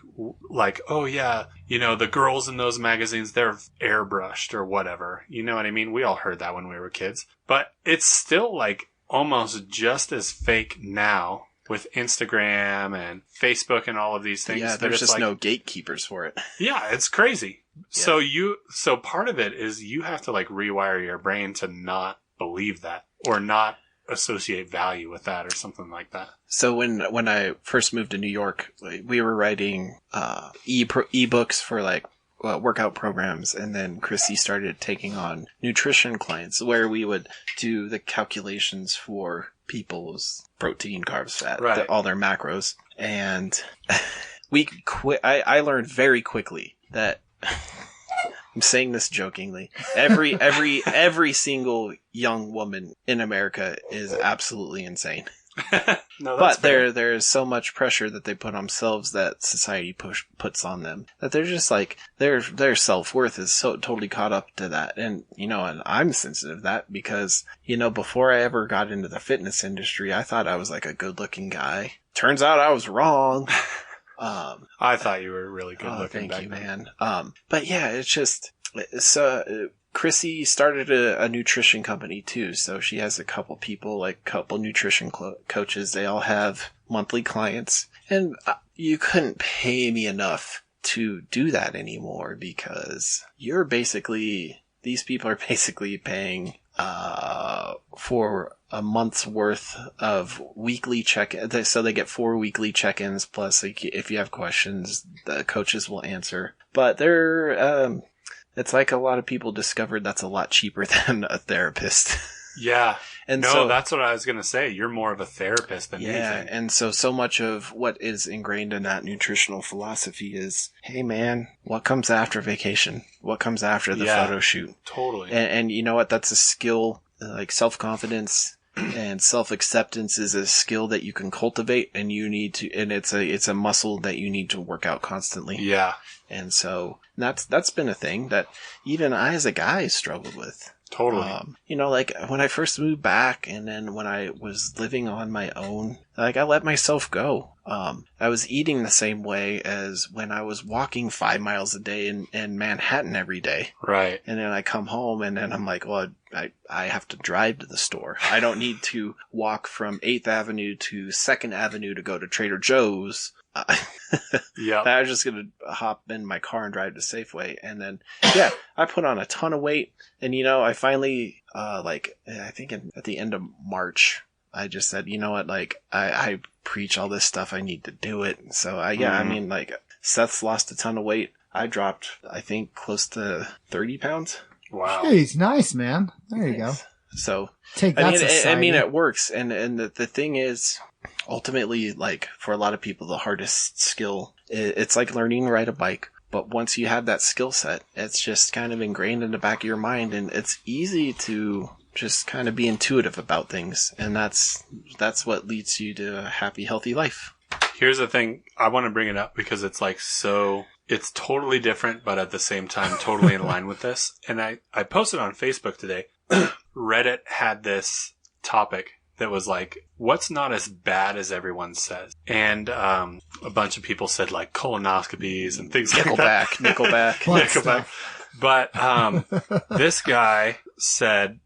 oh yeah, the girls in those magazines, they're airbrushed or whatever. You know what I mean? We all heard that when we were kids. But it's still like almost just as fake now with Instagram and Facebook and all of these things. Yeah, there's just no gatekeepers for it. Yeah, it's crazy. Yeah. So part of it is you have to like rewire your brain to not believe that or not associate value with that or something like that. So when I first moved to New York, we were writing ebooks for like workout programs, and then Chrissy started taking on nutrition clients where we would do the calculations for people's protein, carbs, fat, right. All their macros. And I learned very quickly that I'm saying this jokingly. Every single young woman in America is absolutely insane. No, that's but fair. there is so much pressure that they put on themselves that society puts on them that they're just like their self-worth is so totally caught up to that. And and I'm sensitive to that because before I ever got into the fitness industry, I thought I was like a good-looking guy. Turns out I was wrong. I thought you were really good looking. Thank you, then. man. But yeah, it's just Chrissy started a nutrition company too, so she has a couple people, like a couple nutrition coaches. They all have monthly clients, and you couldn't pay me enough to do that anymore because these people are basically paying for a month's worth of weekly so they get 4 weekly check-ins, plus like, if you have questions, the coaches will answer. But it's like a lot of people discovered that's a lot cheaper than a therapist. Yeah. And so that's what I was going to say. You're more of a therapist than anything. Yeah, and so much of what is ingrained in that nutritional philosophy is, hey man, what comes after vacation? What comes after the photo shoot? Totally. And you know what? That's a skill, like self-confidence and self-acceptance is a skill that you can cultivate, and it's a muscle that you need to work out constantly. Yeah. And so that's been a thing that even I as a guy struggled with. Totally. Like when I first moved back, and then when I was living on my own, like I let myself go. I was eating the same way as when I was walking 5 miles a day in Manhattan every day. Right. And then I come home, and then I'm like, well, I have to drive to the store. I don't need to walk from 8th Avenue to 2nd Avenue to go to Trader Joe's. Yeah. I was just going to hop in my car and drive to Safeway. And then, I put on a ton of weight. And, I finally, I think at the end of March, I just said, you know what, like, I preach all this stuff. I need to do it. So, I mean, like, Seth's lost a ton of weight. I dropped, I think, close to 30 pounds. Wow. Jeez, nice, man. There you go. So, Take that, society. it works. And the thing is, ultimately, like, for a lot of people, the hardest skill, it's like learning to ride a bike. But once you have that skill set, it's just kind of ingrained in the back of your mind, and it's easy to just kind of be intuitive about things. And that's what leads you to a happy, healthy life. Here's the thing. I want to bring it up because it's like it's totally different, but at the same time, totally in line with this. And I posted on Facebook today. Reddit had this topic that was like, what's not as bad as everyone says? And a bunch of people said like colonoscopies and things like that. Nickelback. But this guy said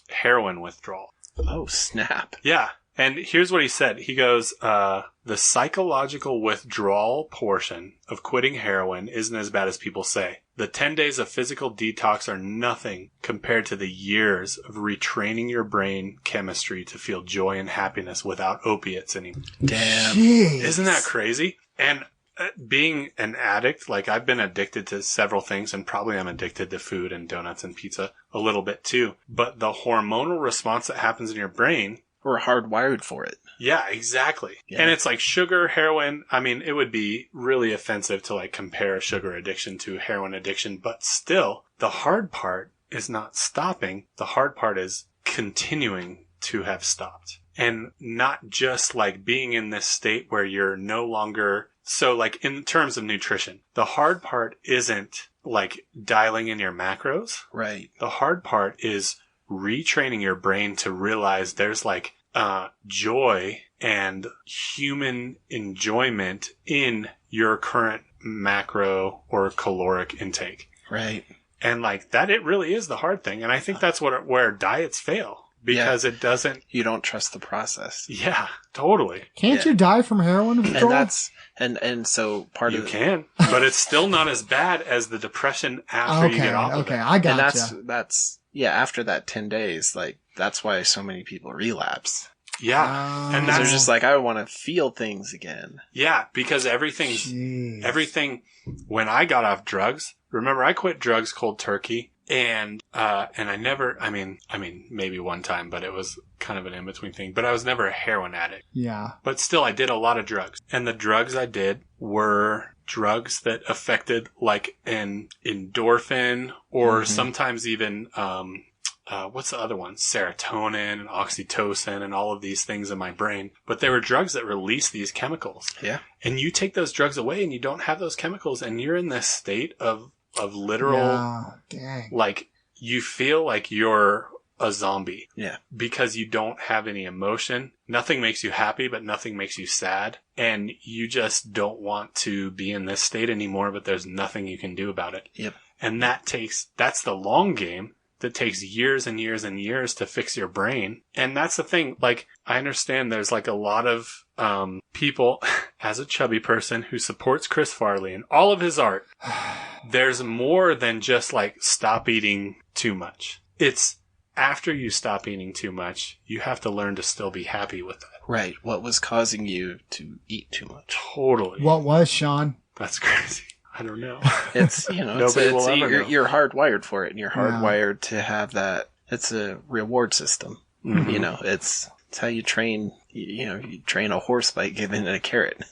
heroin withdrawal. Oh, snap. Yeah. And here's what he said. He goes, the psychological withdrawal portion of quitting heroin isn't as bad as people say. The 10 days of physical detox are nothing compared to the years of retraining your brain chemistry to feel joy and happiness without opiates anymore. Damn. Jeez. Isn't that crazy? And being an addict, like I've been addicted to several things, and probably I'm addicted to food and donuts and pizza a little bit too. But the hormonal response that happens in your brain, we're hardwired for it. yeah, exactly. Yeah. And it's like sugar, heroin. I mean, it would be really offensive to like compare sugar addiction to heroin addiction, but still, the hard part is not stopping. The hard part is continuing to have stopped. And not just like being in this state where you're no longer So like in terms of nutrition, the hard part isn't like dialing in your macros. Right. The hard part is retraining your brain to realize there's like joy and human enjoyment in your current macro or caloric intake. Right. And like that, it really is the hard thing. And I think that's where diets fail because it doesn't. You don't trust the process. Yeah, totally. Can't you die from heroin withdrawal? And that's, and so part You of can, but it's still not as bad as the depression after you get off of it. I and gotcha. that's after that 10 days, like that's why so many people relapse. Yeah. And They're that's just like, I want to feel things again. Yeah, because everything, when I got off drugs, remember I quit drugs cold turkey and I never, I mean, maybe one time, but it was kind of an in-between thing, but I was never a heroin addict. Yeah. But still, I did a lot of drugs. And the drugs I did were drugs that affected like an endorphin or sometimes even, what's the other one? Serotonin and oxytocin and all of these things in my brain. But they were drugs that release these chemicals. Yeah. And you take those drugs away and you don't have those chemicals and you're in this state of literal, like you feel like you're a zombie. Yeah. Because you don't have any emotion. Nothing makes you happy, but nothing makes you sad. And you just don't want to be in this state anymore, but there's nothing you can do about it. Yep. And that's the long game that takes years and years and years to fix your brain. And that's the thing. Like, I understand there's like a lot of, people as a chubby person who supports Chris Farley and all of his art. There's more than just like stop eating too much. It's after you stop eating too much, you have to learn to still be happy with that. Right. What was causing you to eat too much? Totally. What was, Sean? That's crazy. I don't know. It's, you know, you're hardwired for it and you're hardwired to have that. It's a reward system. Mm-hmm. You know, it's how you train, you train a horse by giving it a carrot.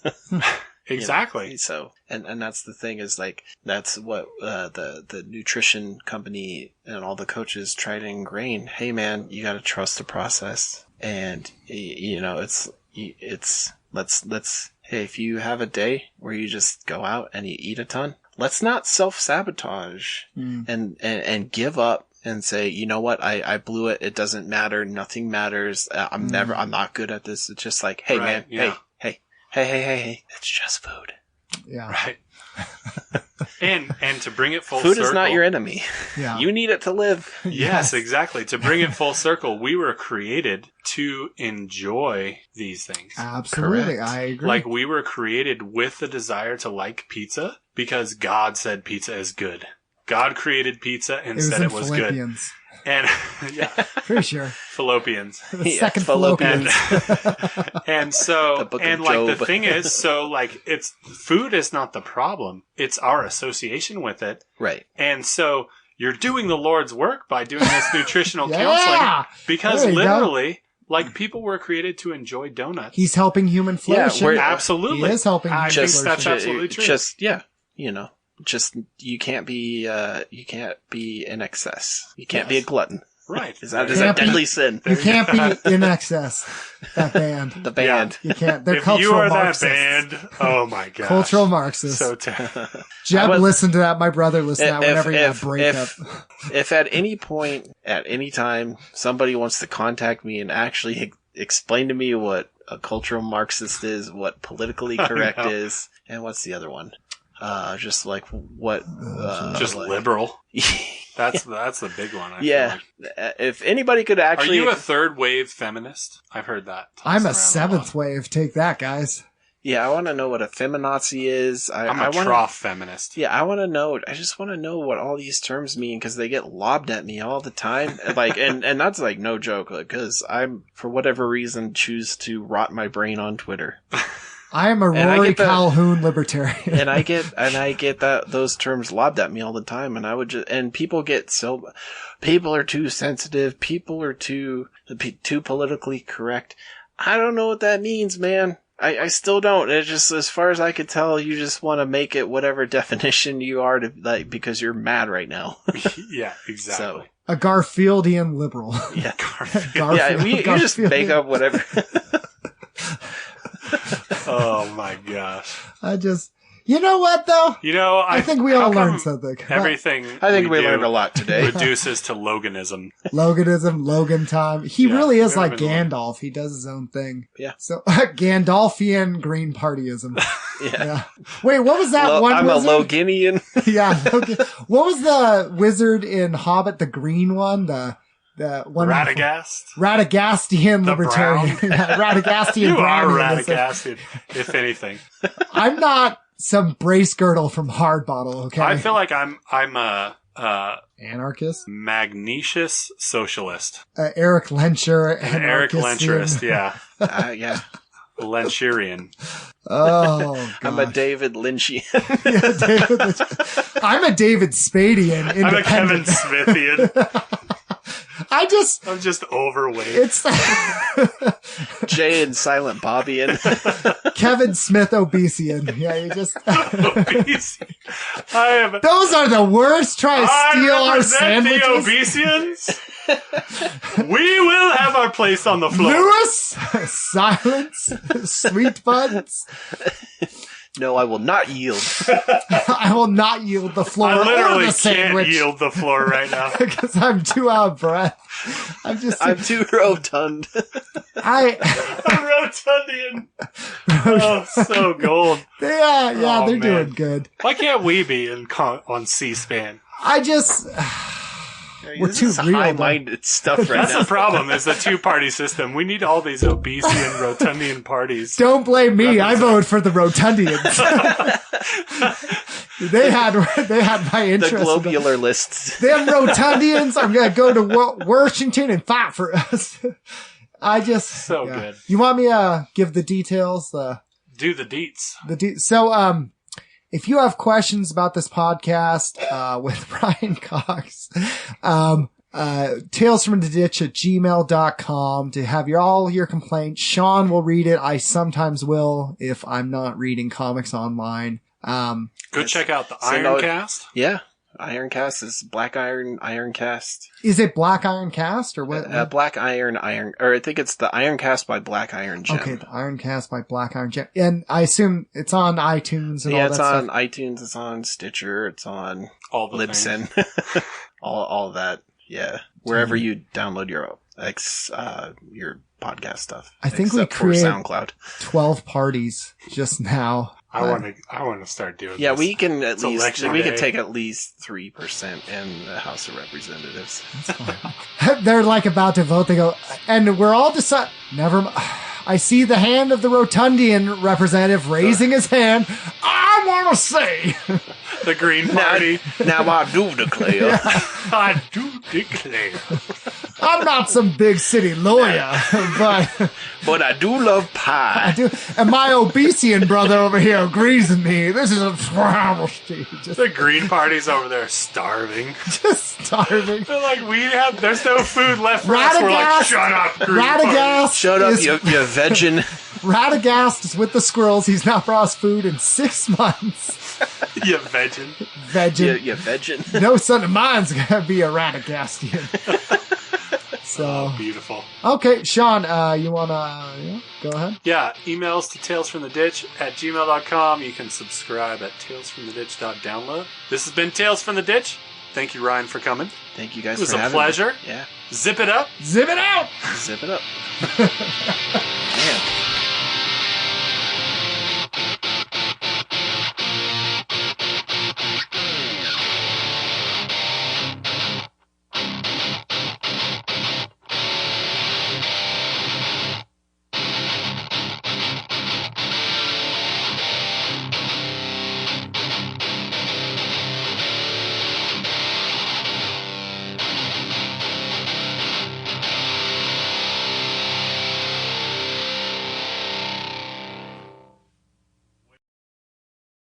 Exactly. You know? So, and that's the thing is like, that's what, the nutrition company and all the coaches try to ingrain. Hey man, you got to trust the process. And, you know, let's, hey, if you have a day where you just go out and you eat a ton, let's not self-sabotage and give up and say, you know what, I blew it. It doesn't matter. Nothing matters. I'm not good at this. It's just like, hey man, hey, it's just food. Yeah. Right. and to bring it full circle. Food is not your enemy. Yeah. You need it to live. Yes, exactly. To bring it full circle, we were created to enjoy these things. Absolutely. Correct. I agree. Like we were created with the desire to like pizza because God said pizza is good. God created pizza and said it was good. And yeah, pretty sure. Fallopians. The second Fallopians. And so, and like the thing is, so like it's food is not the problem. It's our association with it. Right. And so you're doing the Lord's work by doing this nutritional counseling because literally, like people were created to enjoy donuts. He's helping human flourishing. Yeah, absolutely. He is helping human flourishing. That's absolutely true. You can't be in excess. You can't be a glutton. Right. Is that a deadly sin? You can't be in excess. That band. The band. Yeah. You can't. They're if cultural you are Marxists. That band, oh my gosh. Cultural Marxists. So terrible. Jeb listened to that. My brother listened to that whenever he had a breakup. If at any point, at any time, somebody wants to contact me and actually explain to me what a cultural Marxist is, what politically correct is, and what's the other one? Just like what? Just like, liberal. That's the big one. I feel like. If anybody could actually, are you a third wave feminist? I've heard that. I'm a seventh wave. Take that, guys. Yeah, I want to know what a feminazi is. I'm a trough feminist. Yeah, I want to know. I just want to know what all these terms mean because they get lobbed at me all the time. Like, and that's like no joke. Because I'm for whatever reason choose to rot my brain on Twitter. I am a Rory Calhoun libertarian. and I get those terms lobbed at me all the time, and I would just, and people are too sensitive, people are too politically correct. I don't know what that means, man. I still don't. It's just, as far as I could tell, you just want to make it whatever definition you are to, like, because you're mad right now. Yeah, exactly. So, a Garfieldian liberal. Yeah. Garfield. Yeah, you just make up whatever. Oh my gosh. You know what, though? I think we all learned something. Everything. I think we learned a lot today. Reduces to Loganism. Logan time. He really is like Gandalf. He does his own thing. Yeah. So, Gandalfian Green Partyism. Yeah. Wait, what was that one I'm wizard? a Loginian. Yeah. What was the wizard in Hobbit, the green one? The one. Radagast? Radagastian libertarian. Radagastian You are brownianism. Radagast, if anything. I'm not some brace girdle from Hardbottle, okay? I feel like I'm a anarchist? Magnetius socialist. Eric Lencher. An Eric Lencherist, yeah. Yeah. Lencherian. Oh, gosh. I'm a David Lynchian. Yeah, David Lynch. I'm a David Spadian. I'm a Kevin Smithian. I'm just overweight. It's Jay and Silent Bobbyan. Kevin Smith Obesian. Yeah, you just Obese. Those are the worst. Try to steal our sandwiches. The Obesians. We will have our place on the floor. Lewis, silence, sweet buds. No, I will not yield. I will not yield the floor. I literally or the sandwich. can't yield the floor right now because I'm too out of breath. I'm too rotund. I'm Rotundian. Oh, so gold. Yeah, they're doing good. Why can't we be on C-SPAN? We're too real. High-minded stuff right now. That's the problem, is the two-party system. We need all these Obesian, Rotundian parties. Don't blame me. I voted for the Rotundians. They had my interest. The globular lists. Them Rotundians, I'm going to go to Washington and fight for us. Good. You want me to give the details? Do the deets. So, if you have questions about this podcast, with Brian Cox, talesfromtheditch@gmail.com to have all your complaints. Sean will read it. I sometimes will if I'm not reading comics online. Go check out the Ironcast. Yeah. Ironcast is Black Iron, Ironcast. Is it Black Iron Cast or what? Black Iron, or I think it's the Ironcast by Black Iron Gem. Okay, the Ironcast by Black Iron Gem. And I assume it's on iTunes and all that stuff. Yeah, it's on iTunes, it's on Stitcher, it's on all the Libsyn. all that. Yeah. Wherever you download your podcast stuff. I think we created SoundCloud. 12 parties just now. I want to start doing this. We can take at least 3% in the House of Representatives. That's fine. They're like about to vote. They go, and we're all deciding. Never mind. I see the hand of the Rotundian representative raising his hand. I want to say. The Green Party. Now I do declare. Yeah. I do declare. I'm not some big city lawyer, but I do love pie. I do, and my Obesian brother over here agrees with me. This is a travesty. The Green Party's over there starving. Just starving. They're like, there's no food left for us. We're like, shut up, Green Party. Shut up, you veggin. Radagast is with the squirrels. He's not brought us food in 6 months. You veggin. You veggin. No son of mine's gonna be a Radagastian. So beautiful. Okay, Sean, you wanna go ahead? Yeah, emails to talesfromtheditch@gmail.com. You can subscribe at talesfromtheditch.download. This has been Tales from the Ditch. Thank you, Ryan, for coming. Thank you guys for having me. It was a pleasure. Yeah. Zip it up. Zip it out. Zip it up.